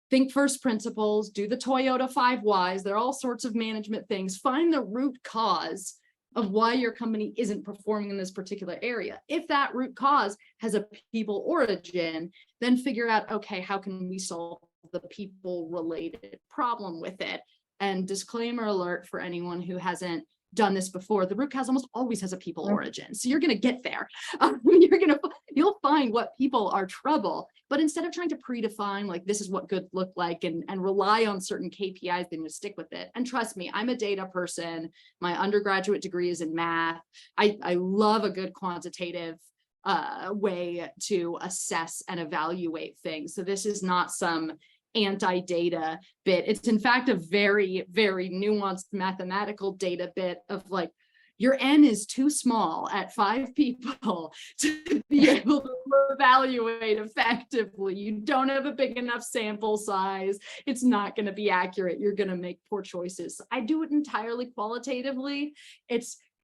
Think first principles, do the Toyota 5 whys. There are all sorts of management things. Find the root cause of why your company isn't performing in this particular area. If that root cause has a people origin, then figure out, okay, how can we solve the people related problem with it? And disclaimer alert for anyone who hasn't done this before, the root cause almost always has a people origin. So you're going to get there. You'll find what people are trouble, but instead of trying to predefine, like, this is what good look like and rely on certain KPIs, then you stick with it. And trust me, I'm a data person. My undergraduate degree is in math. I love a good quantitative way to assess and evaluate things. So this is not some anti-data bit. It's in fact a very, very nuanced mathematical data bit of, like, your N is too small at 5 people to be able to evaluate effectively. You don't have a big enough sample size. It's not going to be accurate. You're going to make poor choices. I do it entirely qualitatively.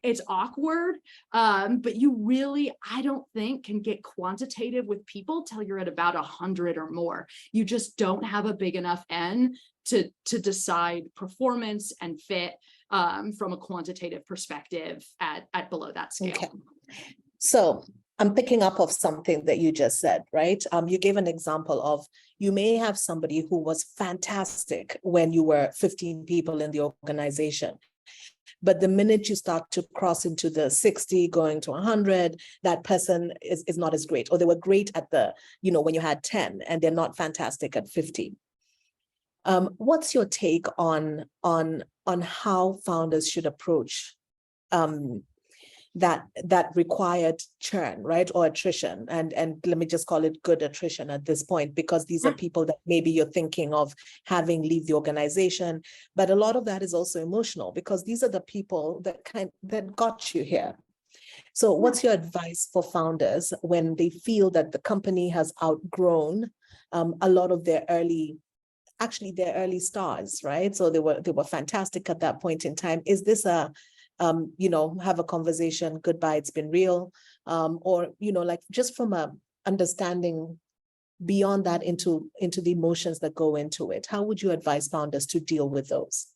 It's awkward, but you really, I don't think, can get quantitative with people till you're at about 100 or more. You just don't have a big enough N to decide performance and fit from a quantitative perspective at below that scale. Okay. So I'm picking up of something that you just said, right? You gave an example of you may have somebody who was fantastic when you were 15 people in the organization. But the minute you start to cross into the 60, going to 100, that person is not as great, or they were great at the, when you had 10 and they're not fantastic at 50. What's your take on how founders should approach that required churn, right? Or attrition. And let me just call it good attrition at this point, because these are people that maybe you're thinking of having leave the organization. But a lot of that is also emotional, because these are the people that got you here. So what's your advice for founders when they feel that the company has outgrown a lot of their early stars, right? So they were fantastic at that point in time. Is this have a conversation, goodbye, it's been real, or like just from a understanding beyond that into the emotions that go into it, how would you advise founders to deal with those?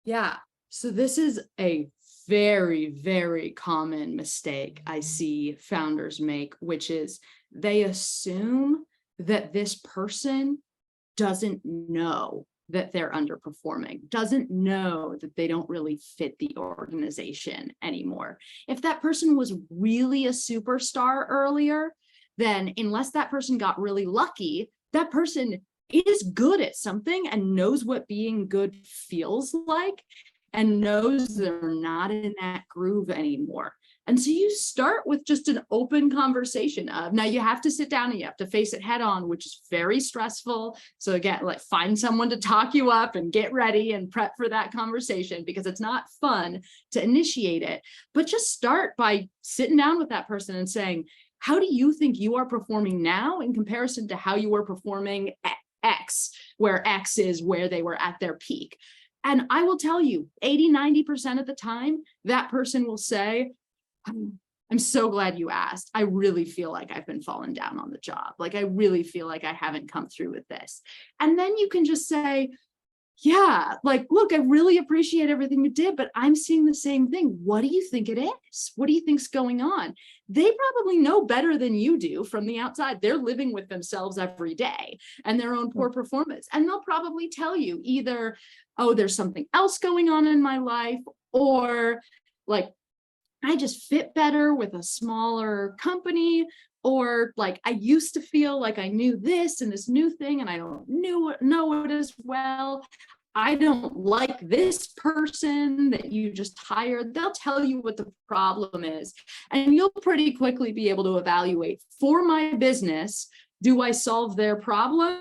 Yeah, so this is a very, very common mistake I see founders make, which is they assume that this person doesn't know that they're underperforming, doesn't know that they don't really fit the organization anymore. If that person was really a superstar earlier, then unless that person got really lucky, that person is good at something and knows what being good feels like and knows they're not in that groove anymore. And so you start with just an open conversation of, now you have to sit down and you have to face it head on, which is very stressful. So again, like find someone to talk you up and get ready and prep for that conversation, because it's not fun to initiate it. But just start by sitting down with that person and saying, how do you think you are performing now in comparison to how you were performing at X, where X is where they were at their peak? And I will tell you, 80–90% of the time, that person will say, I'm so glad you asked. I really feel like I've been falling down on the job. Like, I really feel like I haven't come through with this. And then you can just say, yeah, like, look, I really appreciate everything you did, but I'm seeing the same thing. What do you think it is? What do you think's going on? They probably know better than you do from the outside. They're living with themselves every day and their own poor performance. And they'll probably tell you either, oh, there's something else going on in my life, or like, I just fit better with a smaller company, or like I used to feel like I knew this and this new thing and I don't know it as well. I don't like this person that you just hired. They'll tell you what the problem is, and you'll pretty quickly be able to evaluate, for my business, do I solve their problem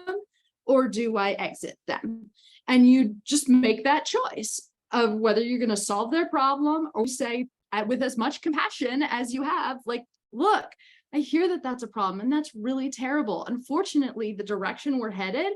or do I exit them? And you just make that choice of whether you're going to solve their problem or say, with as much compassion as you have, like, look, I hear that that's a problem and that's really terrible. Unfortunately, the direction we're headed,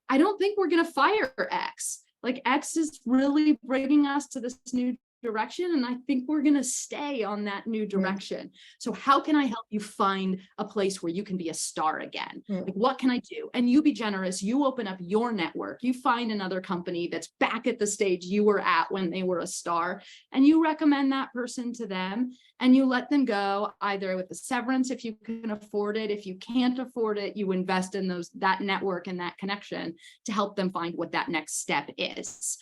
I don't think we're going to fire X. Like, X is really bringing us to this new direction, and I think we're going to stay on that new direction. So how can I help you find a place where you can be a star again? Like, what can I do? And you be generous. You open up your network. You find another company that's back at the stage you were at when they were a star, and you recommend that person to them, and you let them go either with the severance if you can afford it. If you can't afford it, you invest in that network and that connection to help them find what that next step is.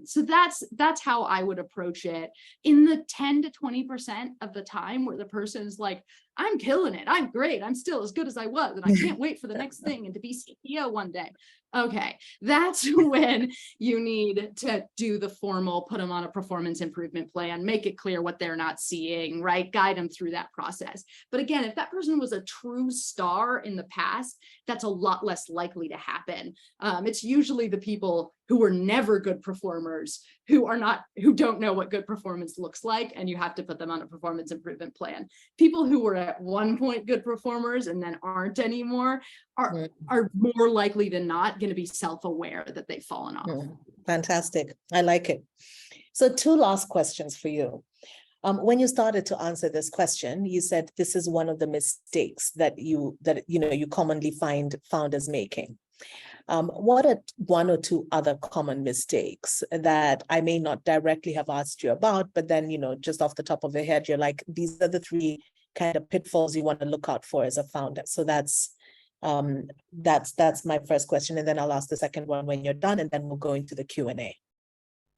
So that's how I would approach it. In the 10 to 20% of the time where the person's like, I'm killing it, I'm great, I'm still as good as I was, and I can't wait for the next thing and to be CEO one day. Okay, that's when you need to do the formal, put them on a performance improvement plan, make it clear what they're not seeing, right? Guide them through that process. But again, if that person was a true star in the past, that's a lot less likely to happen. It's usually the people who were never good performers, who don't know what good performance looks like, and you have to put them on a performance improvement plan. People who were at one point good performers and then aren't anymore are more likely than not going to be self-aware that they've fallen off. Fantastic. I like it. So 2 last questions for you. When you started to answer this question, you said this is one of the mistakes that you commonly find founders making. What are 1 or 2 other common mistakes that I may not directly have asked you about, but then, just off the top of your head, you're like, these are the 3 kind of pitfalls you want to look out for as a founder? So that's my first question, and then I'll ask the second one when you're done, and then we'll go into the Q&A.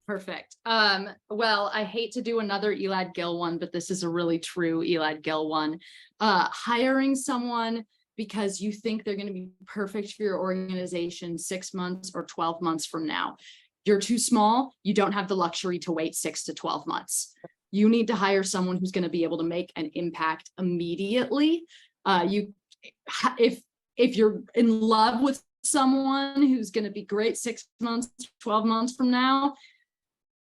Perfect. Well, I hate to do another Elad Gil one, but this is a really true Elad Gil one. Hiring someone because you think they're going to be perfect for your organization 6 months or 12 months from now. You're too small. You don't have the luxury to wait 6 to 12 months. You need to hire someone who's going to be able to make an impact immediately. If you're in love with someone who's going to be great 6 months, 12 months from now,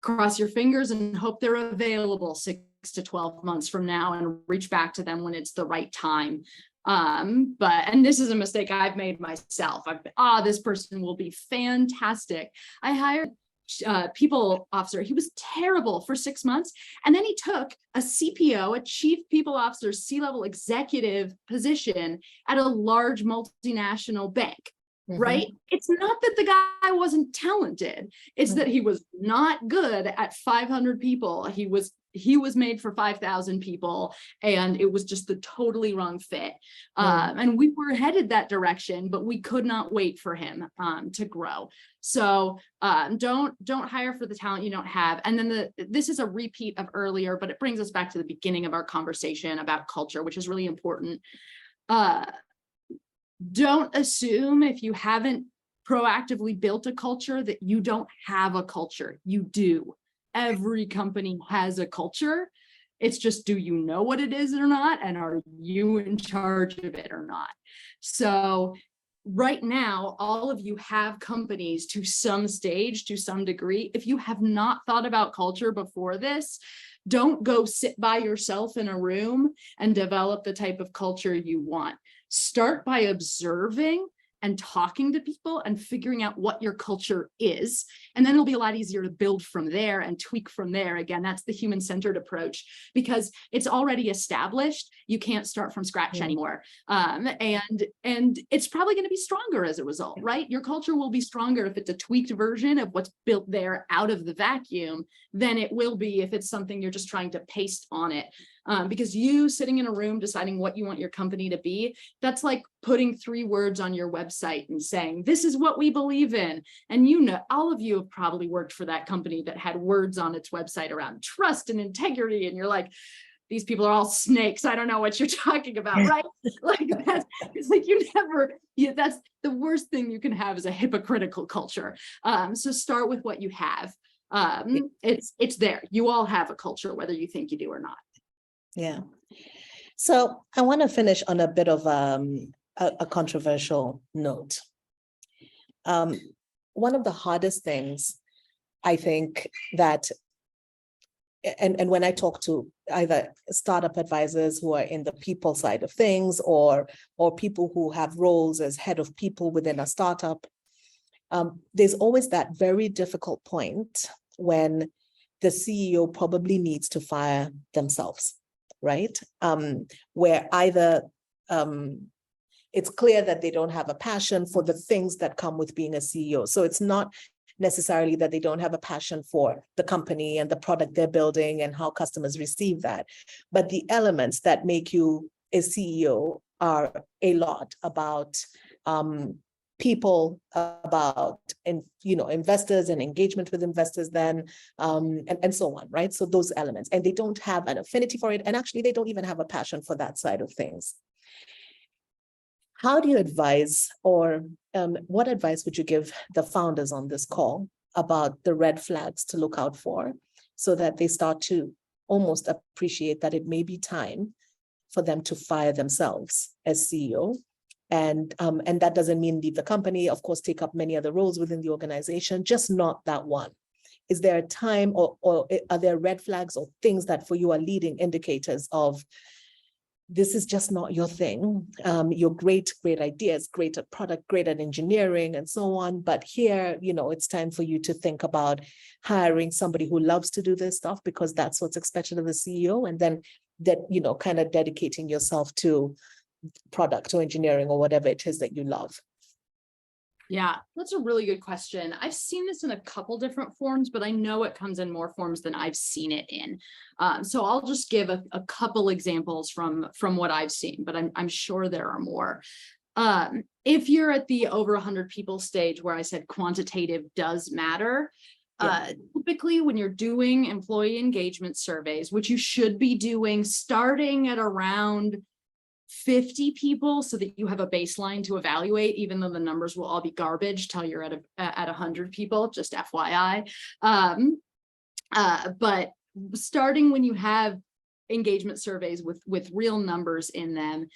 cross your fingers and hope they're available 6 to 12 months from now, and reach back to them when it's the right time. And this is a mistake I've made myself. This person will be fantastic. I hired people officer. He was terrible for 6 months. And then he took a CPO, a chief people officer, C-level executive position at a large multinational bank. Right? It's not that the guy wasn't talented. It's that he was not good at 500 people. He was made for 5,000 people, and it was just the totally wrong fit. And we were headed that direction, but we could not wait for him to grow. So don't hire for the talent you don't have. And then this is a repeat of earlier, but it brings us back to the beginning of our conversation about culture, which is really important. Don't assume if you haven't proactively built a culture that you don't have a culture. You do. Every company has a culture. It's just, do you know what it is or not? And are you in charge of it or not? So right now, all of you have companies to some stage, to some degree. If you have not thought about culture before this, don't go sit by yourself in a room and develop the type of culture you want. Start by observing and talking to people and figuring out what your culture is. And then it'll be a lot easier to build from there and tweak from there. Again, that's the human-centered approach, because it's already established. You can't start from scratch anymore. And it's probably going to be stronger as a result, right? Your culture will be stronger if it's a tweaked version of what's built there out of the vacuum than it will be if it's something you're just trying to paste on it. Because you sitting in a room deciding what you want your company to be, that's like putting 3 words on your website and saying, this is what we believe in. And you know, all of you have probably worked for that company that had words on its website around trust and integrity. And you're like, these people are all snakes. I don't know what you're talking about, right? It's like that's the worst thing you can have is a hypocritical culture. So start with what you have. It's there. You all have a culture, whether you think you do or not. Yeah. So I want to finish on a bit of a controversial note. One of the hardest things, I think, that, and when I talk to either startup advisors who are in the people side of things, or people who have roles as head of people within a startup, there's always that very difficult point when the CEO probably needs to fire themselves. Right? Where either it's clear that they don't have a passion for the things that come with being a CEO. So it's not necessarily that they don't have a passion for the company and the product they're building and how customers receive that, but the elements that make you a CEO are a lot about people, about investors and engagement with investors, then and so on, right? So those elements, and they don't have an affinity for it, and actually they don't even have a passion for that side of things. How do you advise, or what advice would you give the founders on this call about the red flags to look out for, so that they start to almost appreciate that it may be time for them to fire themselves as CEO? And that doesn't mean leave the company, of course, take up many other roles within the organization, just not that one. Is there a time, or are there red flags or things that for you are leading indicators of this is just not your thing? You're great ideas, great at product, great at engineering and so on. But here, it's time for you to think about hiring somebody who loves to do this stuff, because that's what's expected of the CEO. And then that, kind of dedicating yourself to product or engineering or whatever it is that you love. Yeah, that's a really good question. I've seen this in a couple different forms, but I know it comes in more forms than I've seen it in. So I'll just give a couple examples from what I've seen, but I'm sure there are more. If you're at the over 100 people stage where I said quantitative does matter, typically when you're doing employee engagement surveys, which you should be doing starting at around 50 people so that you have a baseline to evaluate, even though the numbers will all be garbage till you're at 100 people, just FYI. But starting when you have engagement surveys with real numbers in them,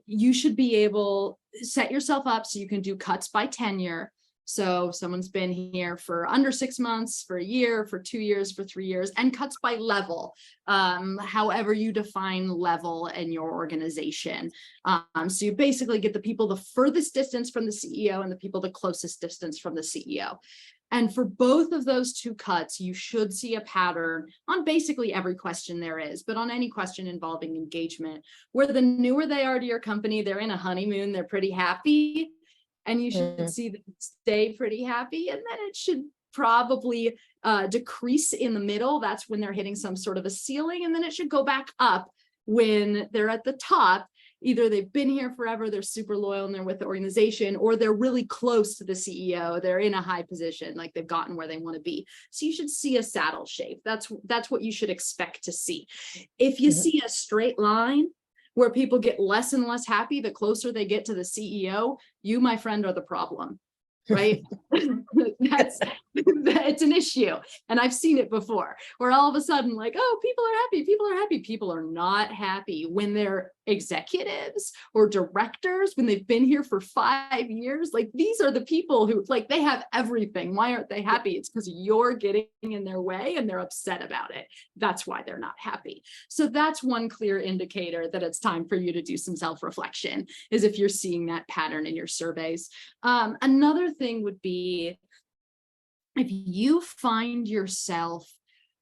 you should be able to set yourself up so you can do cuts by tenure. So someone's been here for under 6 months, for a year, for 2 years, for 3 years, and cuts by level, however you define level in your organization. So you basically get the people the furthest distance from the CEO and the people the closest distance from the CEO. And for both of those two cuts, you should see a pattern on basically every question there is, but on any question involving engagement, where the newer they are to your company, they're in a honeymoon, they're pretty happy. And you should see them stay pretty happy. And then it should probably decrease in the middle. That's when they're hitting some sort of a ceiling. And then it should go back up when they're at the top. Either they've been here forever, they're super loyal and they're with the organization, or they're really close to the CEO. They're in a high position, like they've gotten where they want to be. So you should see a saddle shape. That's what you should expect to see. If you see a straight line, where people get less and less happy the closer they get to the CEO, you, my friend, are the problem, right? It's an issue. And I've seen it before, where all of a sudden, like, oh, people are happy, people are happy. People are not happy when they're executives or directors, when they've been here for 5 years. Like, these are the people who, like, they have everything. Why aren't they happy? It's because you're getting in their way and they're upset about it. That's why they're not happy. So that's one clear indicator that it's time for you to do some self-reflection, is if you're seeing that pattern in your surveys. Another thing would be, if you find yourself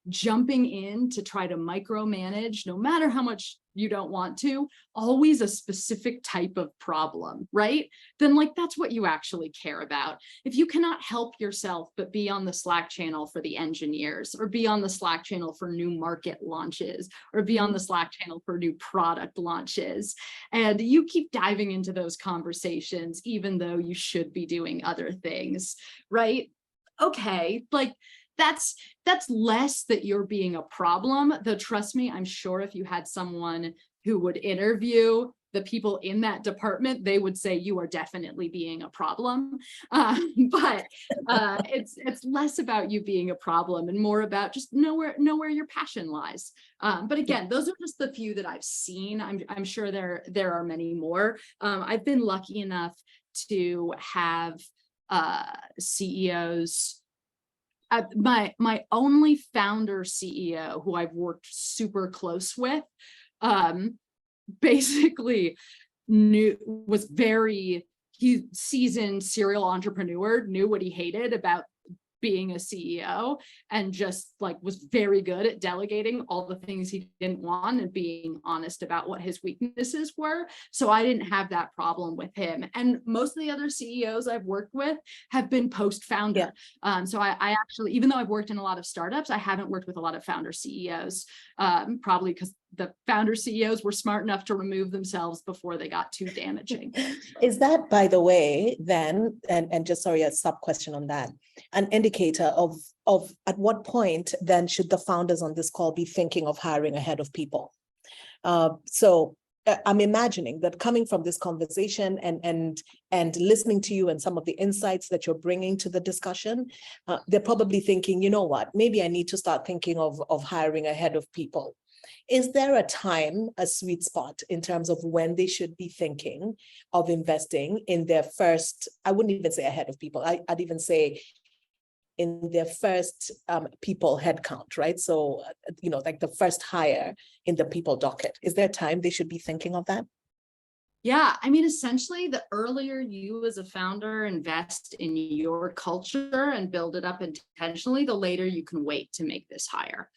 jumping in to try to micromanage, no matter how much you don't want to, always a specific type of problem, right? Then, like, that's what you actually care about. If you cannot help yourself but be on the Slack channel for the engineers, or be on the Slack channel for new market launches, or be on the Slack channel for new product launches, and you keep diving into those conversations, even though you should be doing other things, right? Okay, like, that's less that you're being a problem, though trust me, I'm sure if you had someone who would interview the people in that department, they would say you are definitely being a problem. But it's less about you being a problem and more about just know where your passion lies. But again, those are just the few that I've seen. I'm sure there are many more. I've been lucky enough to have CEOs. My only founder CEO, who I've worked super close with, basically he seasoned serial entrepreneur, knew what he hated about being a CEO, and just, like, was very good at delegating all the things he didn't want and being honest about what his weaknesses were. So I didn't have that problem with him. And most of the other CEOs I've worked with have been post-founder. So I actually, even though I've worked in a lot of startups, I haven't worked with a lot of founder CEOs, probably because the founder CEOs were smart enough to remove themselves before they got too damaging. Is that, by the way, then, and just, sorry, a sub question on that, an indicator of at what point then should the founders on this call be thinking of hiring ahead of people? So I'm imagining that coming from this conversation and listening to you and some of the insights that you're bringing to the discussion, they're probably thinking, you know what, maybe I need to start thinking of hiring ahead of people. Is there a time, a sweet spot in terms of when they should be thinking of investing in their first, I wouldn't even say ahead of people, I'd even say in their first people headcount, right? So, like the first hire in the people docket. Is there a time they should be thinking of that? Yeah, I mean, essentially, the earlier you as a founder invest in your culture and build it up intentionally, the later you can wait to make this hire.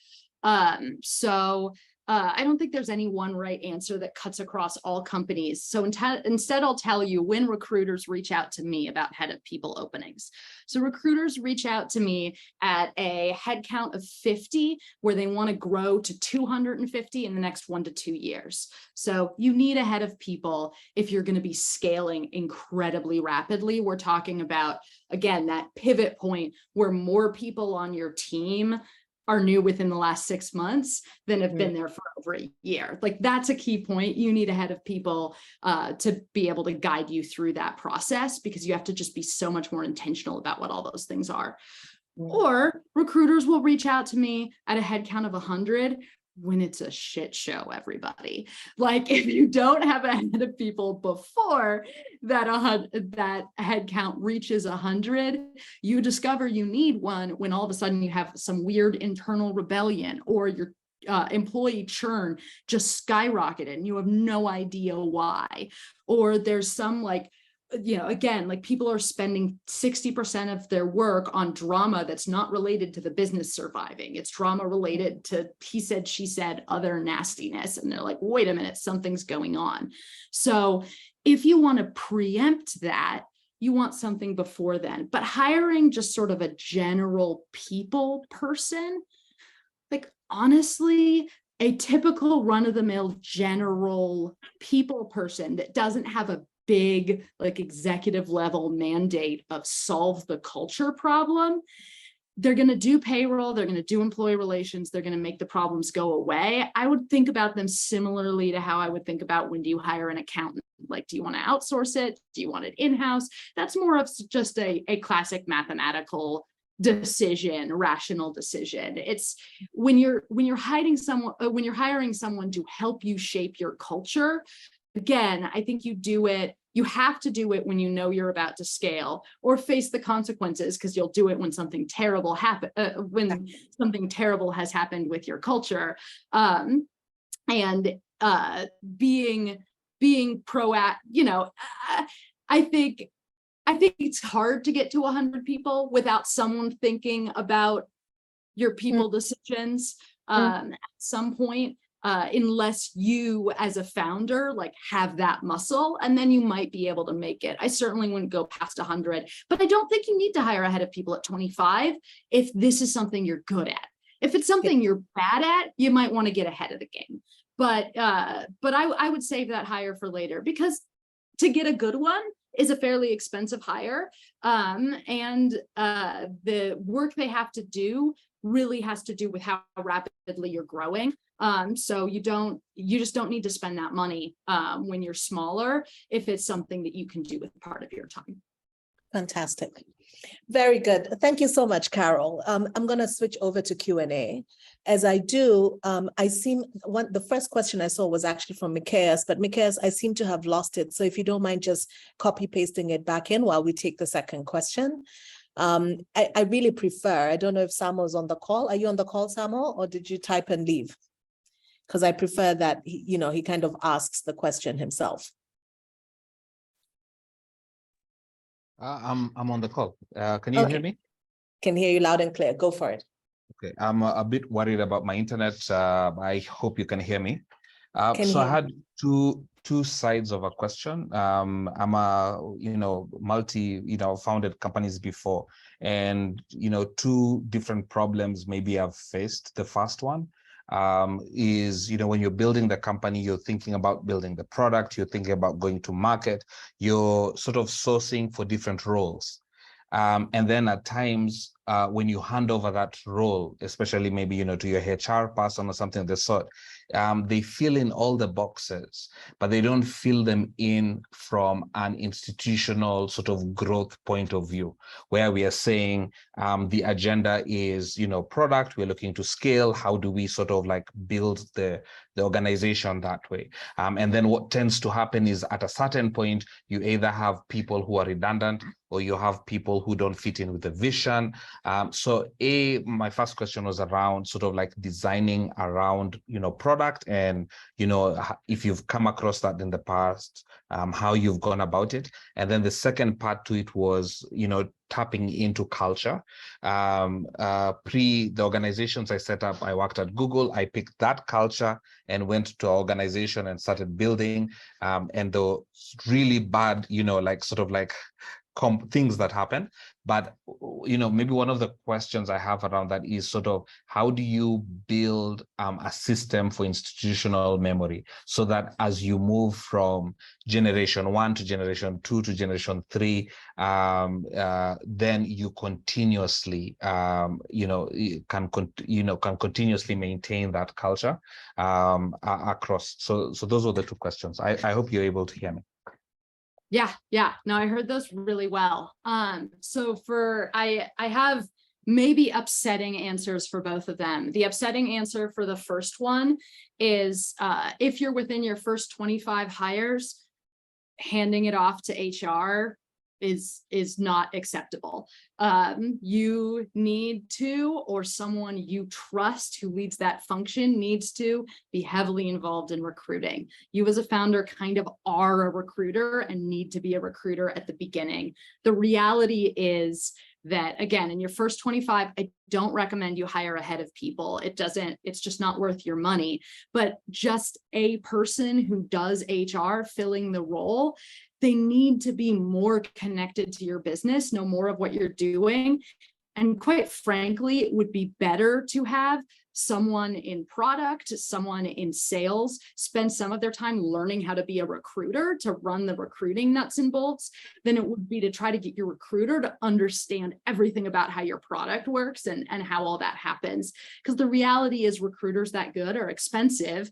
So I don't think there's any one right answer that cuts across all companies. So instead, I'll tell you when recruiters reach out to me about head of people openings. So recruiters reach out to me at a headcount of 50, where they want to grow to 250 in the next 1 to 2 years. So you need a head of people if you're going to be scaling incredibly rapidly. We're talking about, again, that pivot point where more people on your team are new within the last 6 months than have been there for over a year. Like, that's a key point. You need a head of people to be able to guide you through that process, because you have to just be so much more intentional about what all those things are. Or recruiters will reach out to me at a headcount of 100 when it's a shit show, everybody. Like, if you don't have a head of people before that headcount reaches 100, you discover you need one when all of a sudden you have some weird internal rebellion, or your employee churn just skyrocketed and you have no idea why. Or there's some, like, again, like, people are spending 60% of their work on drama that's not related to the business surviving. It's drama related to he said, she said, other nastiness. And they're like, wait a minute, something's going on. So if you want to preempt that, you want something before then. But hiring just sort of a general people person, like, honestly, a typical run-of-the-mill general people person that doesn't have a big, like, executive level mandate of solve the culture problem, they're going to do payroll, they're going to do employee relations, they're going to make the problems go away. I would think about them similarly to how I would think about, when do you hire an accountant? Like, do you want to outsource it? Do you want it in-house? That's more of just a classic mathematical decision, rational decision. It's when you're hiring someone to help you shape your culture. Again, I think you have to do it when you know you're about to scale or face the consequences, because you'll do it when something terrible has happened with your culture. Being proactive, I think it's hard to get to 100 people without someone thinking about your people decisions at some point. Unless you as a founder, like, have that muscle, and then you might be able to make it. I certainly wouldn't go past 100, but I don't think you need to hire a head of people at 25 if this is something you're good at. If it's something you're bad at, you might want to get ahead of the game. But I would save that hire for later, because to get a good one is a fairly expensive hire. And the work they have to do really has to do with how rapidly you're growing. So you just don't need to spend that money when you're smaller, if it's something that you can do with part of your time. Fantastic. Very good. Thank you so much, Carol. I'm going to switch over to Q&A. As I do, the first question I saw was actually from Mikaeus, but Mikaeus, I seem to have lost it. So if you don't mind just copy pasting it back in while we take the second question. I really prefer, I don't know if Samuel's on the call. Are you on the call, Samuel, or did you type and leave? Because I prefer that he kind of asks the question himself. I'm on the call. Can you hear me? Can hear you loud and clear. Go for it. Okay, I'm a bit worried about my internet. I hope you can hear me. I had two sides of a question. I'm a founded companies before, and two different problems maybe I've faced. The first one is, when you're building the company, you're thinking about building the product, you're thinking about going to market, you're sort of sourcing for different roles. And then at times, when you hand over that role, especially maybe, to your HR person or something of the sort, they fill in all the boxes, but they don't fill them in from an institutional sort of growth point of view, where we are saying the agenda is, product, we're looking to scale. How do we sort of like build the organization that way? And then what tends to happen is, at a certain point, you either have people who are redundant, or you have people who don't fit in with the vision. So my first question was around sort of like designing around, product product, and if you've come across that in the past, how you've gone about it. And then the second part to it was tapping into culture. The organizations I set up, I worked at Google, I picked that culture and went to our organization and started building, and the really bad things that happen. But maybe one of the questions I have around that is sort of, how do you build a system for institutional memory, so that as you move from generation 1 to generation 2 to generation 3, then you continuously can continuously maintain that culture across. So those were the two questions. I hope you're able to hear me. Yeah. No, I heard those really well. So I have maybe upsetting answers for both of them. The upsetting answer for the first one is, if you're within your first 25 hires, handing it off to HR is not acceptable. You need to, or someone you trust who leads that function needs to be heavily involved in recruiting. You as a founder kind of are a recruiter and need to be a recruiter at the beginning. The reality is that, again, in your first 25, I don't recommend you hire a head of people. It's just not worth your money. But just a person who does HR filling the role, they need to be more connected to your business, know more of what you're doing. And quite frankly, it would be better to have someone in product, someone in sales, spend some of their time learning how to be a recruiter, to run the recruiting nuts and bolts, than it would be to try to get your recruiter to understand everything about how your product works and how all that happens. Because the reality is, recruiters that good are expensive.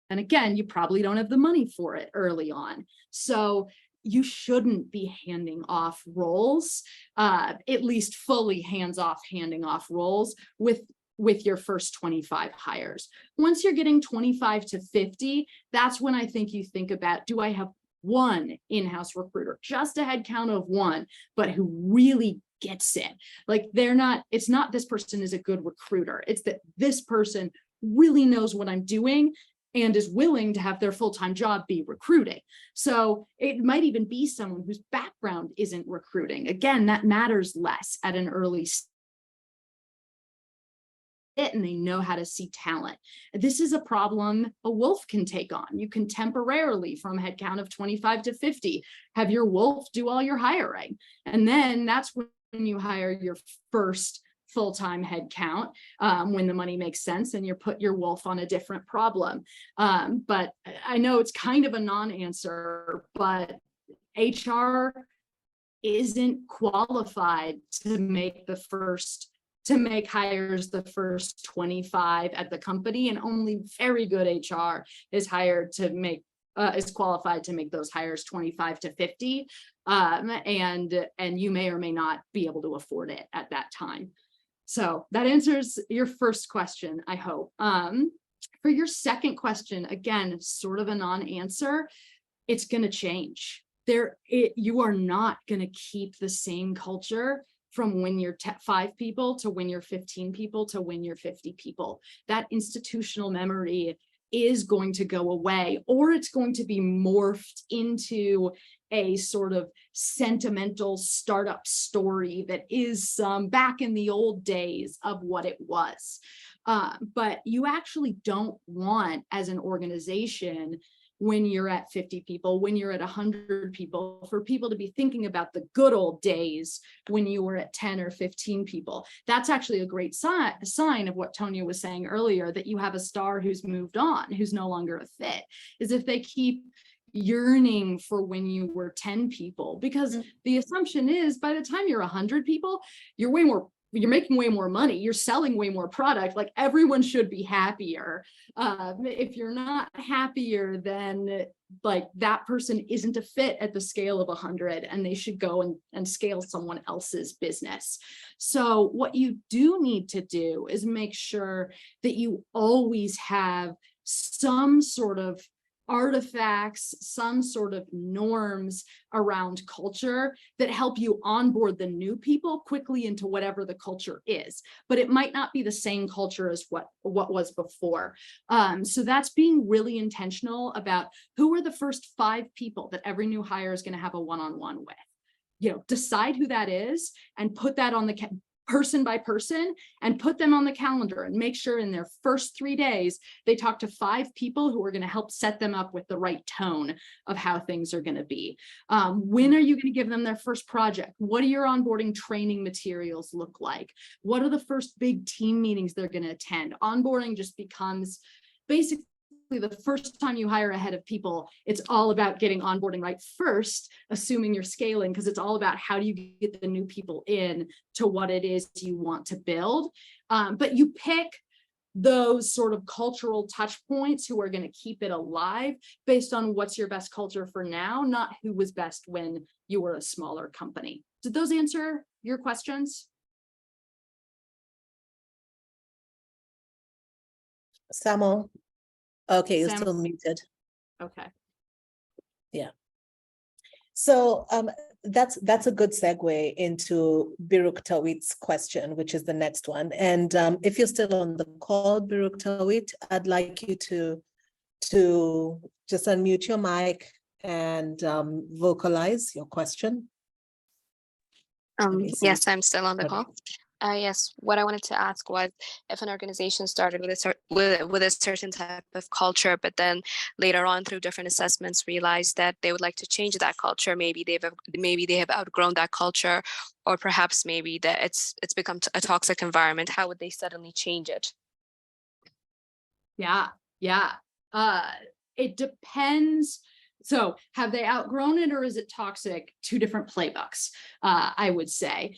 And again, you probably don't have the money for it early on. So you shouldn't be handing off roles, at least fully handing off roles with your first 25 hires. Once you're getting 25 to 50, that's when I think you think about, do I have one in-house recruiter, just a head count of one, but who really gets it? Like, it's not this person is a good recruiter. It's that this person really knows what I'm doing and is willing to have their full-time job be recruiting. So it might even be someone whose background isn't recruiting. Again, that matters less at an early stage, and they know how to see talent. This is a problem a wolf can take on. You can temporarily, from headcount of 25 to 50, have your wolf do all your hiring. And then that's when you hire your first full-time headcount, when the money makes sense and you put your wolf on a different problem. But I know it's kind of a non-answer, but HR isn't qualified to make hires the first 25 at the company, and only very good HR is qualified to make those hires 25 to 50. And you may or may not be able to afford it at that time. So that answers your first question, I hope. For your second question, again, sort of a non-answer, it's going to change. You are not going to keep the same culture from when you're 5 people to when you're 15 people to when you're 50 people. That institutional memory is going to go away, or it's going to be morphed into a sort of sentimental startup story that is back in the old days of what it was. But you actually don't want, as an organization, when you're at 50 people, when you're at 100 people, for people to be thinking about the good old days when you were at 10 or 15 people. That's actually a great sign of what Tonya was saying earlier, that you have a star who's moved on, who's no longer a fit, is if they keep yearning for when you were 10 people, because the assumption is by the time you're 100 people, you're making way more money, you're selling way more product, like everyone should be happier. If you're not happier, then like that person isn't a fit at the scale of 100, and they should go and scale someone else's business. So what you do need to do is make sure that you always have some sort of artifacts, some sort of norms around culture that help you onboard the new people quickly into whatever the culture is. But it might not be the same culture as what was before. So that's being really intentional about who are the first 5 people that every new hire is going to have a one-on-one with. You know, decide who that is and put that on the person by person and put them on the calendar and make sure in their first 3 days, they talk to 5 people who are going to help set them up with the right tone of how things are going to be. When are you going to give them their first project? What do your onboarding training materials look like? What are the first big team meetings they're going to attend? Onboarding just becomes basically the first time you hire a head of people, it's all about getting onboarding right first, assuming you're scaling, because it's all about how do you get the new people in to what it is you want to build. But you pick those sort of cultural touch points who are going to keep it alive based on what's your best culture for now, not who was best when you were a smaller company. Did those answer your questions? Samuel? Okay, you're Sam? still muted. Okay. Yeah. So that's a good segue into Biruk Tawit's question, which is the next one. And if you're still on the call, Biruk Tawit, I'd like you to just unmute your mic and vocalize your question. Yes, I'm still on the call. Yes, what I wanted to ask was if an organization started with a certain type of culture, but then later on through different assessments realized that they would like to change that culture. Maybe they have outgrown that culture, or perhaps maybe that it's become a toxic environment. How would they suddenly change it? Yeah. It depends. So have they outgrown it, or is it toxic? 2 different playbooks, I would say.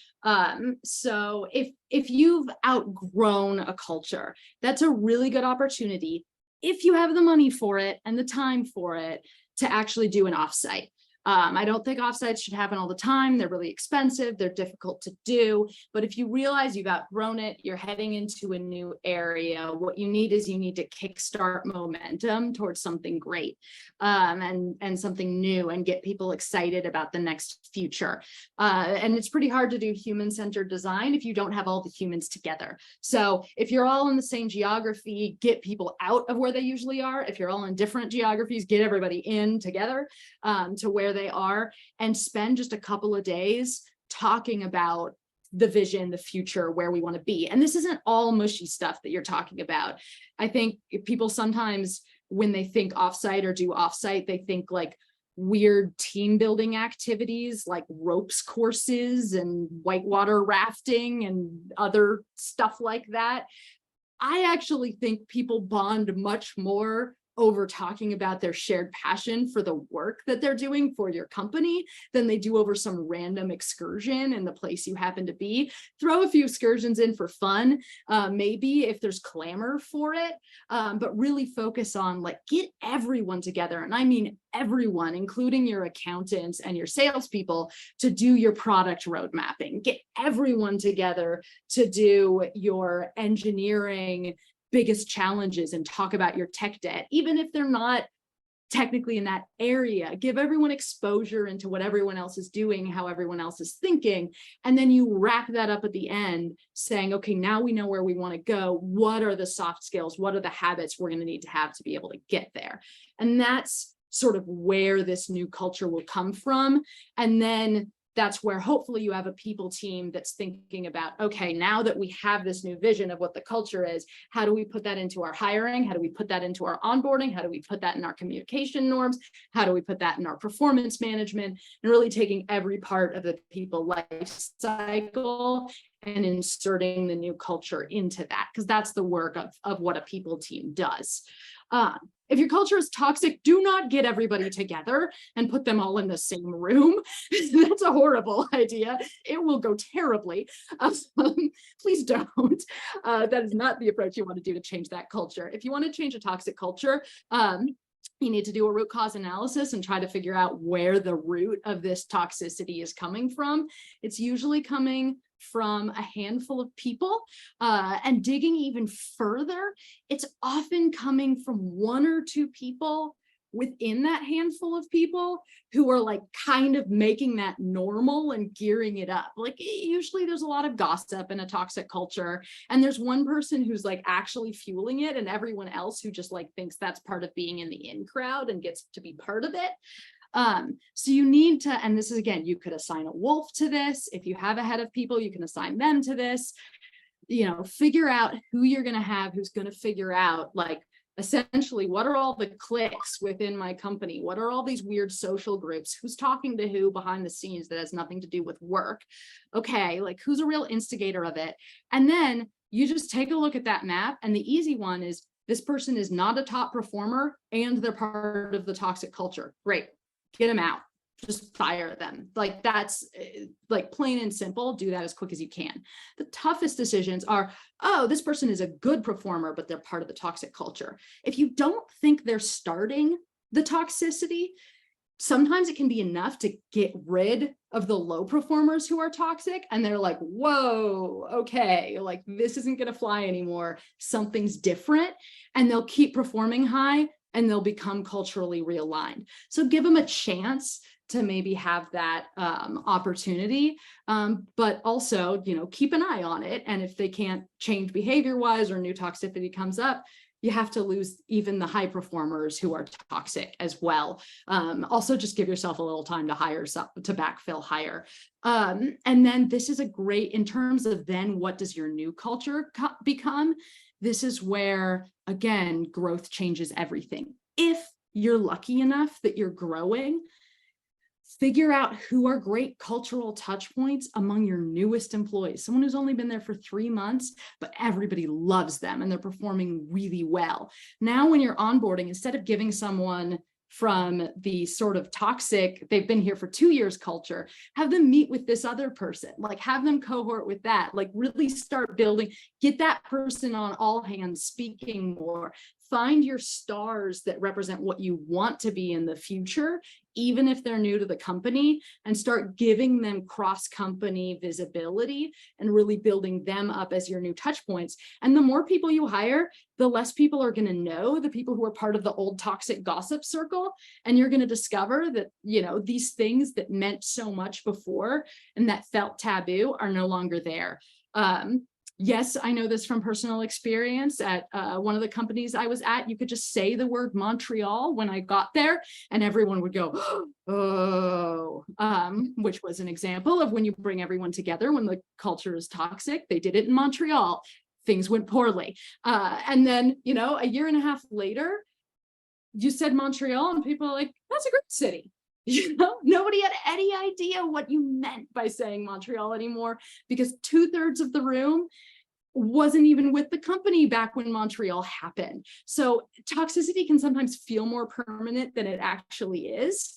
So if you've outgrown a culture, that's a really good opportunity, if you have the money for it and the time for it, to actually do an offsite. I don't think offsites should happen all the time. They're really expensive. They're difficult to do. But if you realize you've outgrown it, you're heading into a new area, what you need is to kickstart momentum towards something great, and something new, and get people excited about the next future. And it's pretty hard to do human-centered design if you don't have all the humans together. So if you're all in the same geography, get people out of where they usually are. If you're all in different geographies, get everybody in together to where they are, and spend just a couple of days talking about the vision, the future, where we want to be. And this isn't all mushy stuff that you're talking about. I think people sometimes, when they think offsite or do offsite, they think like weird team building activities like ropes courses and whitewater rafting and other stuff like that. I actually think people bond much more over talking about their shared passion for the work that they're doing for your company than they do over some random excursion in the place you happen to be. Throw a few excursions in for fun, maybe if there's clamor for it, but really focus on like, get everyone together. And I mean everyone, including your accountants and your salespeople, to do your product road mapping. Get everyone together to do your engineering biggest challenges and talk about your tech debt, even if they're not technically in that area. Give everyone exposure into what everyone else is doing, how everyone else is thinking, and then you wrap that up at the end saying, okay, now we know where we want to go. What are the soft skills? What are the habits we're going to need to have to be able to get there? And that's sort of where this new culture will come from. And then that's where hopefully you have a people team that's thinking about, okay, now that we have this new vision of what the culture is, how do we put that into our hiring? How do we put that into our onboarding? How do we put that in our communication norms? How do we put that in our performance management? And really taking every part of the people life cycle and inserting the new culture into that, because that's the work of what a people team does. If your culture is toxic, do not get everybody together and put them all in the same room. That's a horrible idea. It will go terribly. Please don't. That is not the approach you want to do to change that culture. If you want to change a toxic culture, you need to do a root cause analysis and try to figure out where the root of this toxicity is coming from. It's usually coming from a handful of people, and digging even further, it's often coming from 1 or 2 people within that handful of people who are like kind of making that normal and gearing it up. Like usually there's a lot of gossip in a toxic culture, and there's one person who's like actually fueling it, and everyone else who just like thinks that's part of being in the in crowd and gets to be part of it. So you need to, and this is again, you could assign a wolf to this. If you have a head of people, you can assign them to this. You know, figure out who you're going to have, who's going to figure out like essentially what are all the cliques within my company, what are all these weird social groups, who's talking to who behind the scenes that has nothing to do with work. Okay, like who's a real instigator of it. And then you just take a look at that map, and the easy one is this person is not a top performer and they're part of the toxic culture. Great, get them out. Just fire them. Like that's like plain and simple. Do that as quick as you can. The toughest decisions are, oh, this person is a good performer, but they're part of the toxic culture. If you don't think they're starting the toxicity, sometimes it can be enough to get rid of the low performers who are toxic. And they're like, whoa, okay, like this isn't going to fly anymore. Something's different. And they'll keep performing high and they'll become culturally realigned. So give them a chance to maybe have that opportunity, but also, you know, keep an eye on it. And if they can't change behavior-wise or new toxicity comes up, you have to lose even the high performers who are toxic as well. Also, just give yourself a little time to hire, to backfill hire. And then this is a great, in terms of then what does your new culture become? This is where, again, growth changes everything. If you're lucky enough that you're growing, figure out who are great cultural touch points among your newest employees. Someone who's only been there for 3 months, but everybody loves them and they're performing really well. Now, when you're onboarding, instead of giving someone from the sort of toxic, they've been here for 2 years culture, have them meet with this other person, like have them cohort with that, like really start building, get that person on all hands speaking more. Find your stars that represent what you want to be in the future, even if they're new to the company, and start giving them cross-company visibility and really building them up as your new touch points. And the more people you hire, the less people are going to know the people who are part of the old toxic gossip circle. And you're going to discover that, you know, these things that meant so much before and that felt taboo are no longer there. Yes, I know this from personal experience. At one of the companies I was at, you could just say the word Montreal when I got there and everyone would go, oh, which was an example of when you bring everyone together when the culture is toxic. They did it in Montreal. Things went poorly. And then, you know, a year and a half later, you said Montreal and people are like, that's a great city. You know, nobody had any idea what you meant by saying Montreal anymore, because 2/3 of the room wasn't even with the company back when Montreal happened. So toxicity can sometimes feel more permanent than it actually is,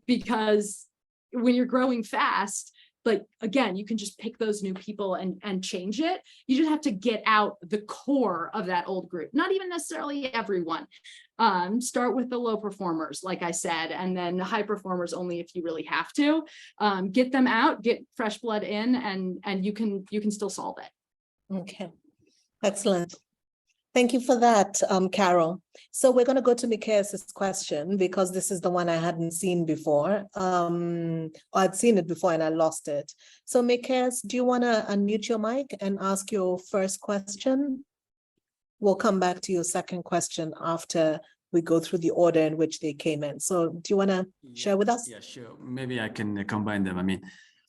because when you're growing fast, like, again, you can just pick those new people and change it. You just have to get out the core of that old group, not even necessarily everyone. Start with the low performers, like I said, and then the high performers only if you really have to. Get them out, get fresh blood in, and you can still solve it. Okay, excellent. Thank you for that, Carol. So we're going to go to Mikael's question, because this is the one I hadn't seen before. I'd seen it before and I lost it. So Mikael, do you want to unmute your mic and ask your first question? We'll come back to your second question after we go through the order in which they came in. So do you want to share with us? Yeah, sure. Maybe I can combine them. I mean,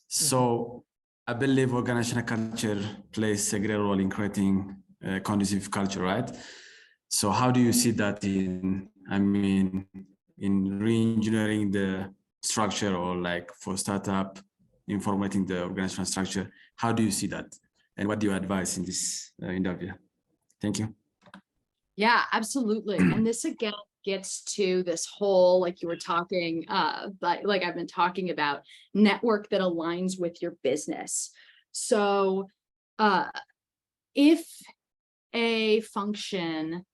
so I believe organizational culture plays a great role in creating a conducive culture, right? So how do you see that in re-engineering the structure, or like for startup, in formatting the organizational structure? How do you see that? And what do you advise in this interview? Thank you. Yeah, absolutely. And this again gets to this whole, like you were talking, but like I've been talking about, network that aligns with your business. So if a function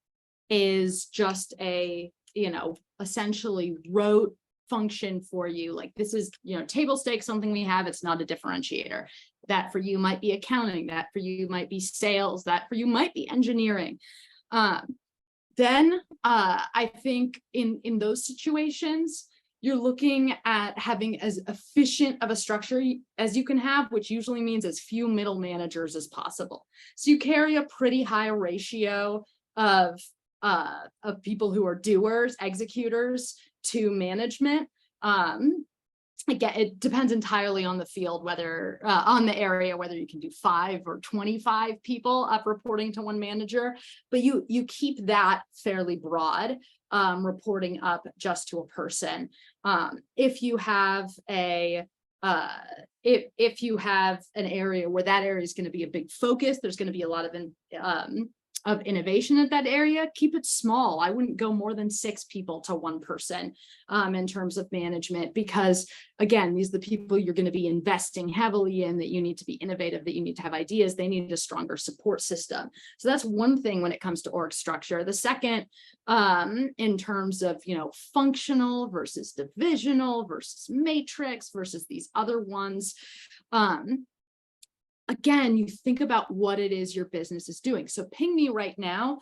is just a, you know, essentially rote function for you, like this is, you know, table stakes, something we have, it's not a differentiator. That for you might be accounting, that for you might be sales, that for you might be engineering. Then I think in those situations, you're looking at having as efficient of a structure as you can have, which usually means as few middle managers as possible. So you carry a pretty high ratio of people who are doers, executors to management. Again, it depends entirely on the field, whether on the area, whether you can do 5 or 25 people up reporting to one manager, but you keep that fairly broad, reporting up just to a person. If you have if you have an area where that area is going to be a big focus, there's going to be a lot of innovation at that area, keep it small. I wouldn't go more than 6 people to one person in terms of management, because again, these are the people you're going to be investing heavily in, that you need to be innovative, that you need to have ideas, they need a stronger support system. So that's one thing when it comes to org structure. The second, in terms of, functional versus divisional versus matrix versus these other ones, again, you think about what it is your business is doing. So Ping Me right now,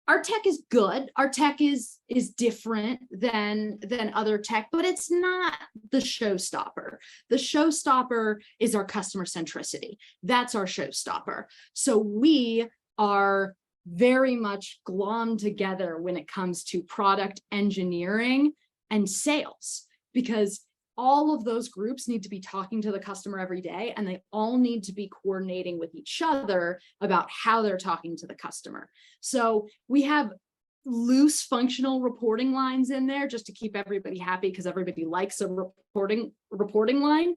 our tech is good. Our tech is different than other tech, but it's not the showstopper. The showstopper is our customer centricity. That's our showstopper. So we are very much glommed together when it comes to product engineering and sales, because all of those groups need to be talking to the customer every day, and they all need to be coordinating with each other about how they're talking to the customer. So we have loose functional reporting lines in there just to keep everybody happy, because everybody likes a reporting line.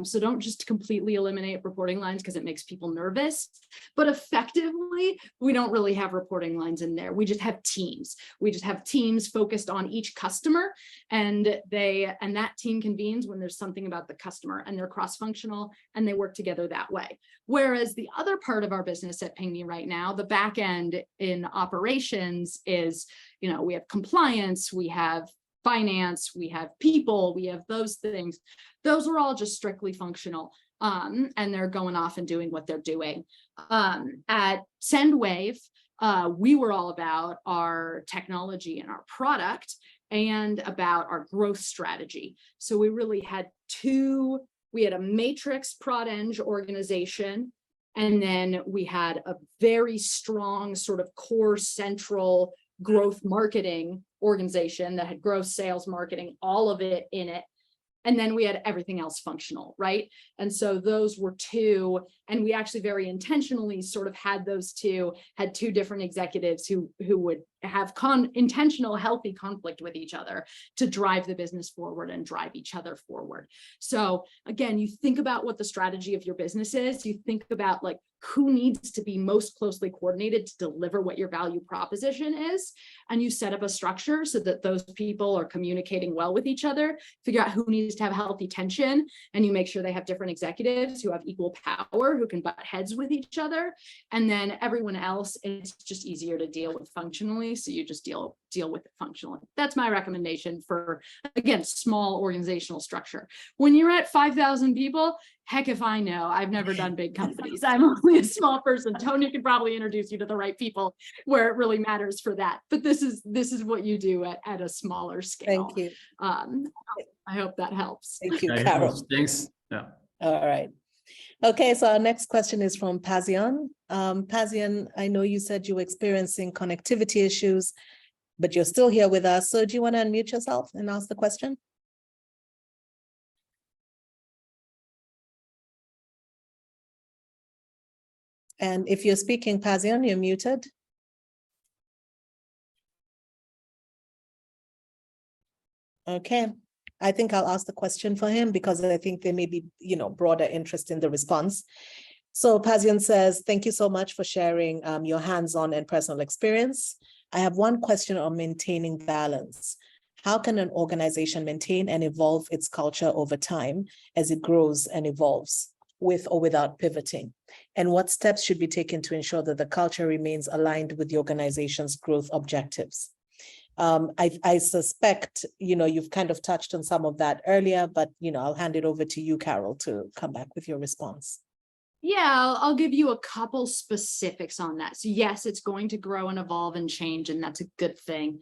So don't just completely eliminate reporting lines because it makes people nervous. But effectively, we don't really have reporting lines in there. We just have teams. We just have teams focused on each customer, and that team convenes when there's something about the customer, and they're cross-functional and they work together that way. Whereas the other part of our business at Ping Me right now, the back end in operations is, we have compliance, we have finance, we have people, we have those things. Those are all just strictly functional, and they're going off and doing what they're doing. At SendWave, we were all about our technology and our product and about our growth strategy. So we really had we had a matrix prod eng organization, and then we had a very strong sort of core central growth marketing organization that had growth, sales, marketing, all of it in it. And then we had everything else functional, right? And so those were 2, and we actually very intentionally sort of had had 2 different executives who would have intentional, healthy conflict with each other to drive the business forward and drive each other forward. So again, you think about what the strategy of your business is, you think about like who needs to be most closely coordinated to deliver what your value proposition is, and you set up a structure so that those people are communicating well with each other, figure out who needs to have healthy tension, and you make sure they have different executives who have equal power, who can butt heads with each other, and then everyone else, it's just easier to deal with functionally, so you just deal with it functionally. That's my recommendation for, again, small organizational structure. When you're at 5,000 people, heck if I know, I've never done big companies. I'm only a small person. Tonya can probably introduce you to the right people where it really matters for that. But this is what you do at a smaller scale. Thank you. I hope that helps. Thank you, Carol. Thanks. Yeah. All right. Okay, so our next question is from Pazian. Pazian, I know you said you were experiencing connectivity issues, but you're still here with us. So do you want to unmute yourself and ask the question? And if you're speaking, Pazian, you're muted. Okay, I think I'll ask the question for him because I think there may be, broader interest in the response. So Pazian says, thank you so much for sharing your hands-on and personal experience. I have one question on maintaining balance. How can an organization maintain and evolve its culture over time as it grows and evolves, with or without pivoting? And what steps should be taken to ensure that the culture remains aligned with the organization's growth objectives? I suspect, you've kind of touched on some of that earlier, but, I'll hand it over to you, Carol, to come back with your response. Yeah, I'll give you a couple specifics on that. So yes, it's going to grow and evolve and change, and that's a good thing.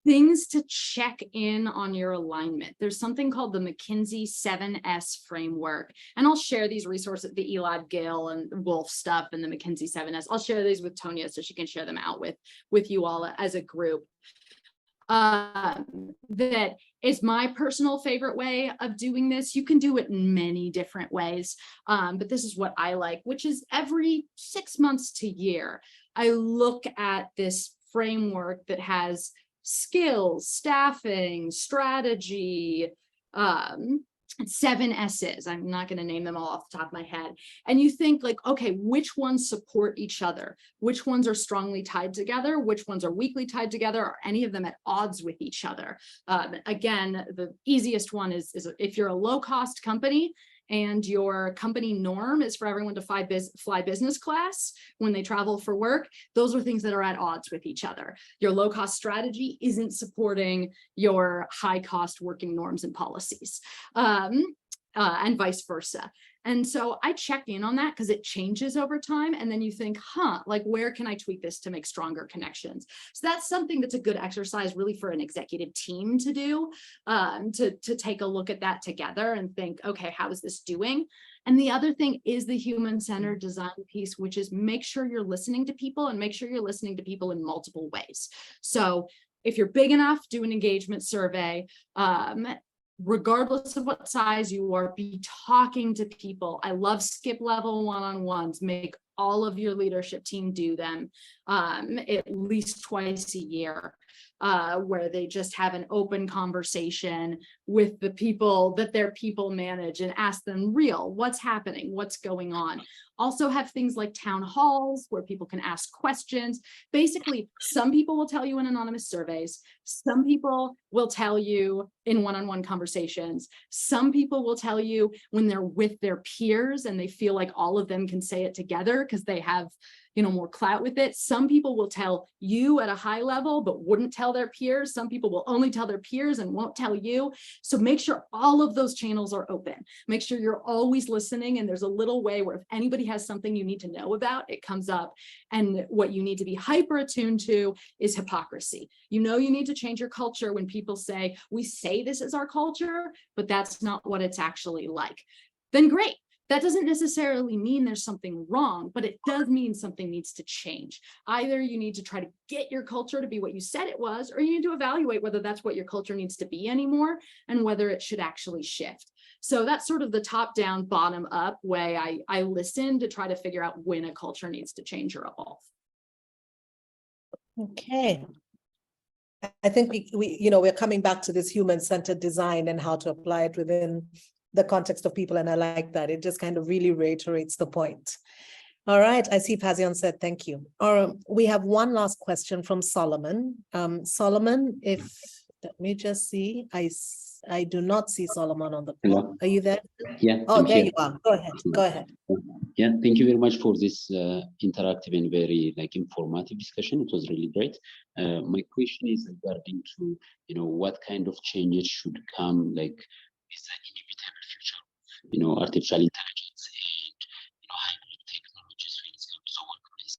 Things to check in on your alignment. There's something called the McKinsey 7S framework. And I'll share these resources, the Elad Gil and Wolf stuff and the McKinsey 7S. I'll share these with Tonya so she can share them out with you all as a group. That is my personal favorite way of doing this. You can do it in many different ways, but this is what I like, which is every 6 months to year, I look at this framework that has skills, staffing, strategy, 7 S's. I'm not going to name them all off the top of my head. And you think like, okay, which ones support each other? Which ones are strongly tied together? Which ones are weakly tied together? Are any of them at odds with each other? Again, the easiest one is if you're a low-cost company and your company norm is for everyone to fly business class when they travel for work, those are things that are at odds with each other. Your low-cost strategy isn't supporting your high-cost working norms and policies, and vice versa. And so I check in on that because it changes over time. And then you think, like, where can I tweak this to make stronger connections? So that's something that's a good exercise really for an executive team to do, to take a look at that together and think, okay, how is this doing? And the other thing is the human-centered design piece, which is make sure you're listening to people and make sure you're listening to people in multiple ways. So if you're big enough, do an engagement survey. Regardless of what size you are, be talking to people. I love skip level one-on-ones. Make all of your leadership team do them at least twice a year, where they just have an open conversation with the people that their people manage and ask them what's happening, what's going on. Also have things like town halls where people can ask questions. Basically, some people will tell you in anonymous surveys. Some people will tell you in one-on-one conversations. Some people will tell you when they're with their peers and they feel like all of them can say it together because they have, more clout with it. Some people will tell you at a high level, but wouldn't tell their peers. Some people will only tell their peers and won't tell you. So make sure all of those channels are open. Make sure you're always listening. And there's a little way where if anybody has something you need to know about, it comes up. And what you need to be hyper attuned to is hypocrisy. You need to change your culture when people say, we say this is our culture, but that's not what it's actually like. Then great. That doesn't necessarily mean there's something wrong, but it does mean something needs to change. Either you need to try to get your culture to be what you said it was, or you need to evaluate whether that's what your culture needs to be anymore and whether it should actually shift. So that's sort of the top down, bottom up way I listen to try to figure out when a culture needs to change or evolve. Okay. I think we're coming back to this human-centered design and how to apply it within the context of people. And I like that. It just kind of really reiterates the point. All right. I see Fazion said, thank you. We have one last question from Solomon. Solomon, let me just see. I do not see Solomon on the call. Hello. Are you there? Yeah. Oh, there you are. Go ahead. Go ahead. Yeah. Thank you very much for this interactive and very informative discussion. It was really great. My question is regarding to, what kind of changes should come, with the inevitable future, artificial intelligence and, hybrid technologies when it comes to workplace.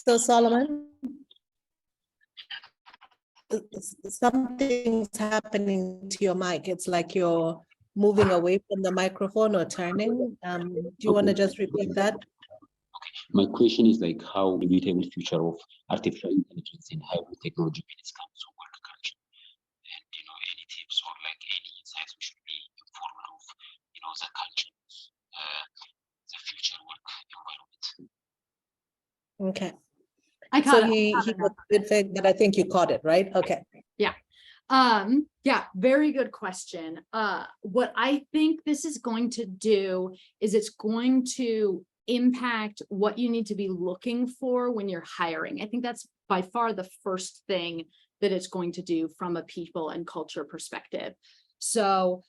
So Solomon, something's happening to your mic. It's like you're moving away from the microphone or turning. Do you want to just repeat that? My question is how inevitable future of artificial intelligence and hybrid technology when it comes to work culture, and any tips or any insights we should be informed of, the culture, the future work environment. Okay. I caught it, but I think you caught it, right? Okay. Yeah. Yeah, very good question. What I think this is going to do is it's going to impact what you need to be looking for when you're hiring. I think that's by far the first thing that it's going to do from a people and culture perspective. So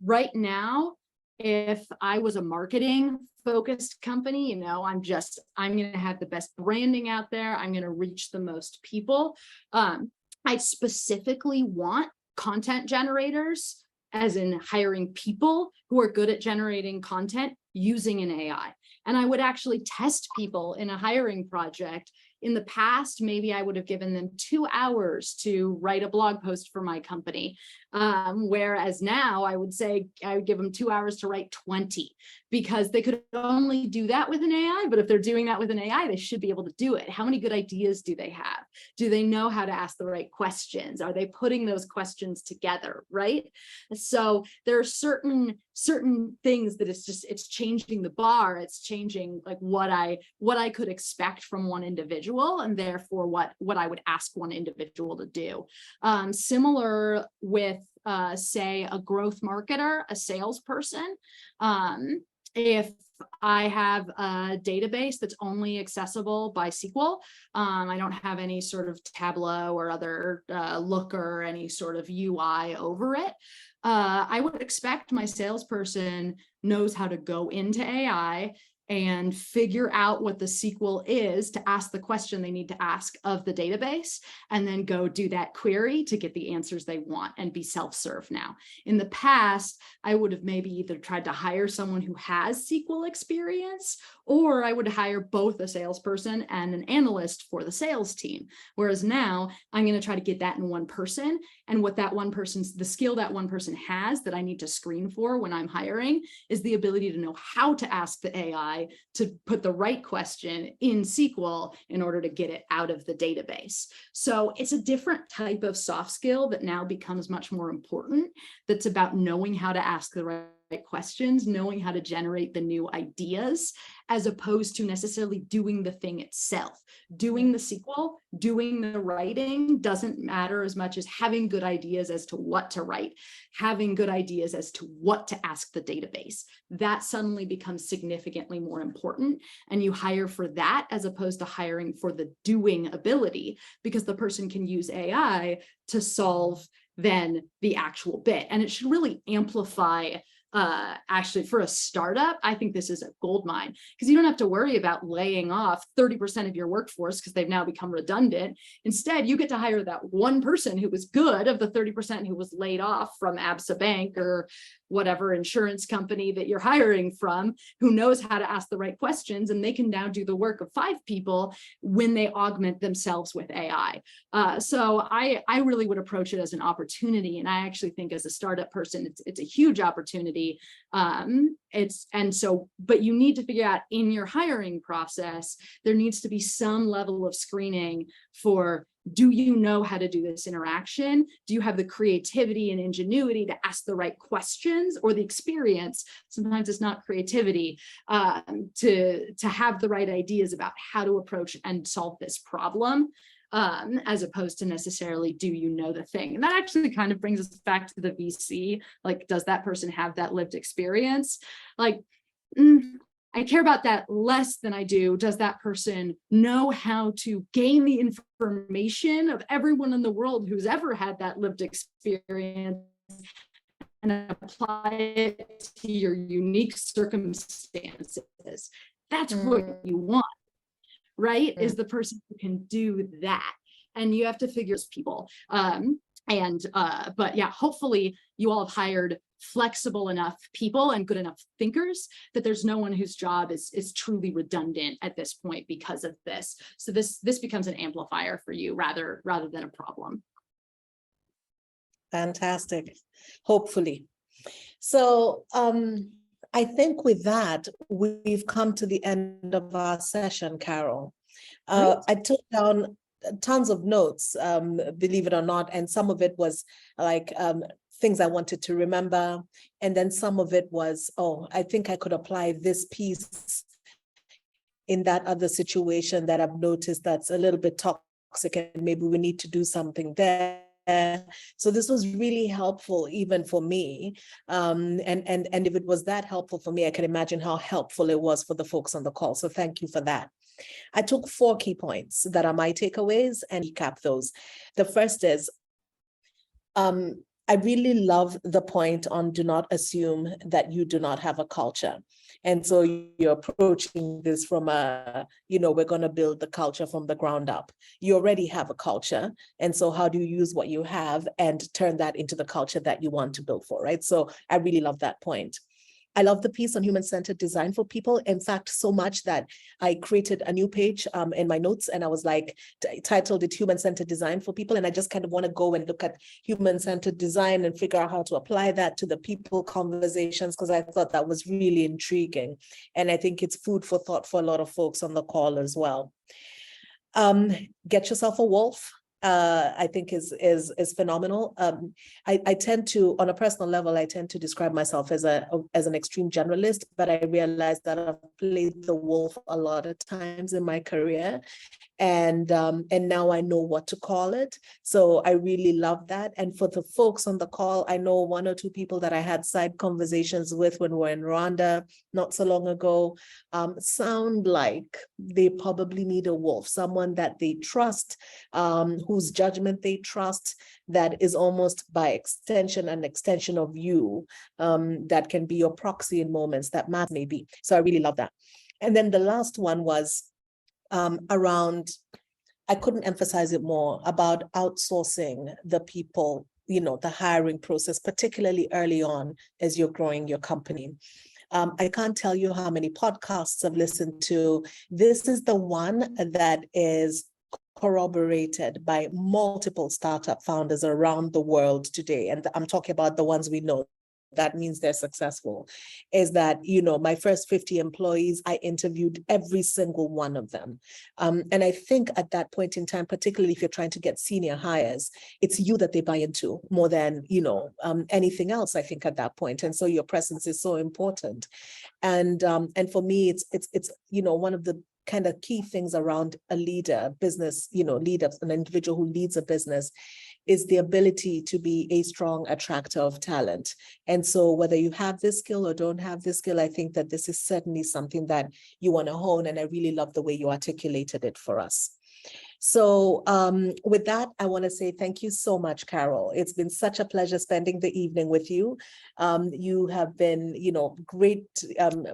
right now, if I was a marketing focused company, I'm going to have the best branding out there. I'm going to reach the most people. I specifically want content generators as in hiring people who are good at generating content using an AI. And I would actually test people in a hiring project. In the past, maybe I would have given them 2 hours to write a blog post for my company. Whereas now I would say I would give them 2 hours to write 20, because they could only do that with an AI. But if they're doing that with an AI, they should be able to do it. How many good ideas do they have? Do they know how to ask the right questions? Are they putting those questions together, right? So there are certain things that it's changing the bar. It's changing like what I could expect from one individual, and therefore what I would ask one individual to do. Similar with say a growth marketer, a salesperson. If I have a database that's only accessible by SQL, I don't have any sort of Tableau or other Looker or any sort of UI over it. I would expect my salesperson knows how to go into AI and figure out what the SQL is to ask the question they need to ask of the database, and then go do that query to get the answers they want and be self-serve now. In the past, I would have maybe either tried to hire someone who has SQL experience, or I would hire both a salesperson and an analyst for the sales team. Whereas now I'm going to try to get that in one person, and what that one person's, the skill that one person has that I need to screen for when I'm hiring is the ability to know how to ask the AI to put the right question in SQL in order to get it out of the database. So it's a different type of soft skill that now becomes much more important. That's about knowing how to ask the right questions, knowing how to generate the new ideas, as opposed to necessarily doing the thing itself. Doing the SQL, doing the writing doesn't matter as much as having good ideas as to what to write, having good ideas as to what to ask the database. That suddenly becomes significantly more important, and you hire for that as opposed to hiring for the doing ability, because the person can use AI to solve then the actual bit. And it should really amplify. Actually, for a startup, I think this is a gold mine, because you don't have to worry about laying off 30% of your workforce because they've now become redundant. Instead, you get to hire that one person who was good of the 30% who was laid off from Absa Bank or whatever insurance company that you're hiring from, who knows how to ask the right questions, and they can now do the work of 5 people when they augment themselves with AI. So I really would approach it as an opportunity, and I actually think as a startup person, it's a huge opportunity. But you need to figure out in your hiring process, there needs to be some level of screening for, do you know how to do this interaction? Do you have the creativity and ingenuity to ask the right questions, or the experience? Sometimes it's not creativity, to have the right ideas about how to approach and solve this problem. As opposed to necessarily, do you know the thing? And that actually kind of brings us back to the VC. Like, does that person have that lived experience? Like, I care about that less than I do, does that person know how to gain the information of everyone in the world who's ever had that lived experience and apply it to your unique circumstances? That's what you want. Right? Is the person who can do that. And you have to figure out people. But yeah, hopefully you all have hired flexible enough people and good enough thinkers that there's no one whose job is truly redundant at this point because of this. So this becomes an amplifier for you rather than a problem. Fantastic. Hopefully. So I think with that, we've come to the end of our session, Carol. I took down tons of notes, believe it or not, and some of it was like things I wanted to remember. And then some of it was, oh, I think I could apply this piece in that other situation that I've noticed that's a little bit toxic, and maybe we need to do something there. So this was really helpful even for me. And if it was that helpful for me, I can imagine how helpful it was for the folks on the call. So thank you for that. I took 4 key points that are my takeaways and recap those. The first is I really love the point on do not assume that you do not have a culture. And so you're approaching this from a, we're going to build the culture from the ground up. You already have a culture. And so how do you use what you have and turn that into the culture that you want to build for, right? So I really love that point. I love the piece on human-centered design for people. In fact, so much that I created a new page in my notes, and I was like, titled it Human-Centered Design for People. And I just kind of want to go and look at human-centered design and figure out how to apply that to the people conversations, because I thought that was really intriguing. And I think it's food for thought for a lot of folks on the call as well. Get yourself a wolf. I think is phenomenal. I tend to, on a personal level, I tend to describe myself as an extreme generalist, but I realized that I've played the wolf a lot of times in my career. And now I know what to call it. So I really love that. And for the folks on the call, I know one or two people that I had side conversations with when we were in Rwanda not so long ago, sound like they probably need a wolf, someone that they trust, whose judgment they trust, that is almost by extension an extension of you, that can be your proxy in moments that matter maybe. So I really love that. And then the last one was around, I couldn't emphasize it more, about outsourcing the people, the hiring process, particularly early on as you're growing your company. I can't tell you how many podcasts I've listened to. This is the one that is corroborated by multiple startup founders around the world today. And I'm talking about the ones we know. That means they're successful, is that, my first 50 employees, I interviewed every single one of them. And I think at that point in time, particularly if you're trying to get senior hires, it's you that they buy into more than, anything else, I think at that point. And so your presence is so important. And for me, it's one of the kind of key things around a leader, business, leader, an individual who leads a business, is the ability to be a strong attractor of talent. And so whether you have this skill or don't have this skill, I think that this is certainly something that you want to hone. And I really love the way you articulated it for us. So with that, I want to say thank you so much, Carol. It's been such a pleasure spending the evening with you. You have been, great,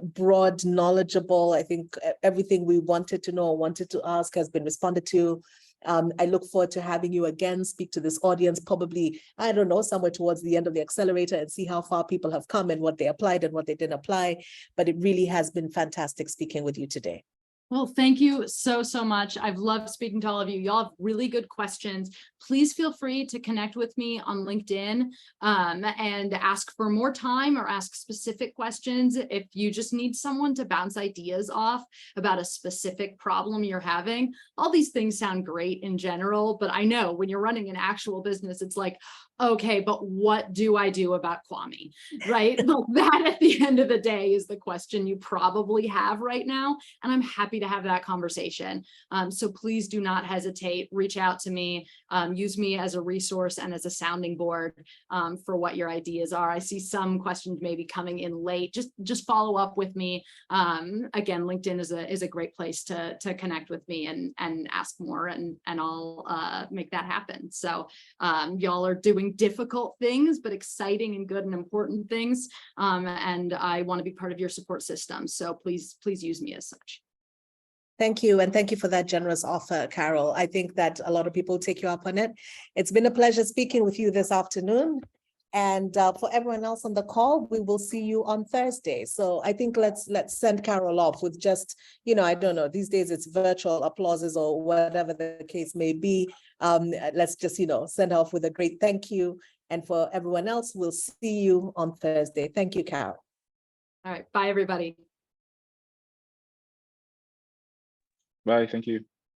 broad, knowledgeable. I think everything we wanted to know or wanted to ask has been responded to. I look forward to having you again, speak to this audience, probably, I don't know, somewhere towards the end of the accelerator, and see how far people have come and what they applied and what they didn't apply. But it really has been fantastic speaking with you today. Well, thank you so much. I've loved speaking to all of you. Y'all have really good questions. Please feel free to connect with me on LinkedIn and ask for more time or ask specific questions. If you just need someone to bounce ideas off about a specific problem you're having, all these things sound great in general, but I know when you're running an actual business, it's like, okay, but what do I do about Kwame, right? Like that at the end of the day is the question you probably have right now. And I'm happy to have that conversation. So please do not hesitate, reach out to me, use me as a resource and as a sounding board for what your ideas are. I see some questions maybe coming in late. Just follow up with me. Again, LinkedIn is a great place to connect with me and ask more, and I'll make that happen. So y'all are doing difficult things, but exciting and good and important things. And I want to be part of your support system. So please use me as such. Thank you. And thank you for that generous offer, Carol. I think that a lot of people take you up on it. It's been a pleasure speaking with you this afternoon. And for everyone else on the call, we will see you on Thursday. So I think let's send Carol off with just, I don't know, these days it's virtual applauses or whatever the case may be. Let's just, send her off with a great thank you. And for everyone else, we'll see you on Thursday. Thank you, Carol. All right. Bye, everybody. Bye. Thank you.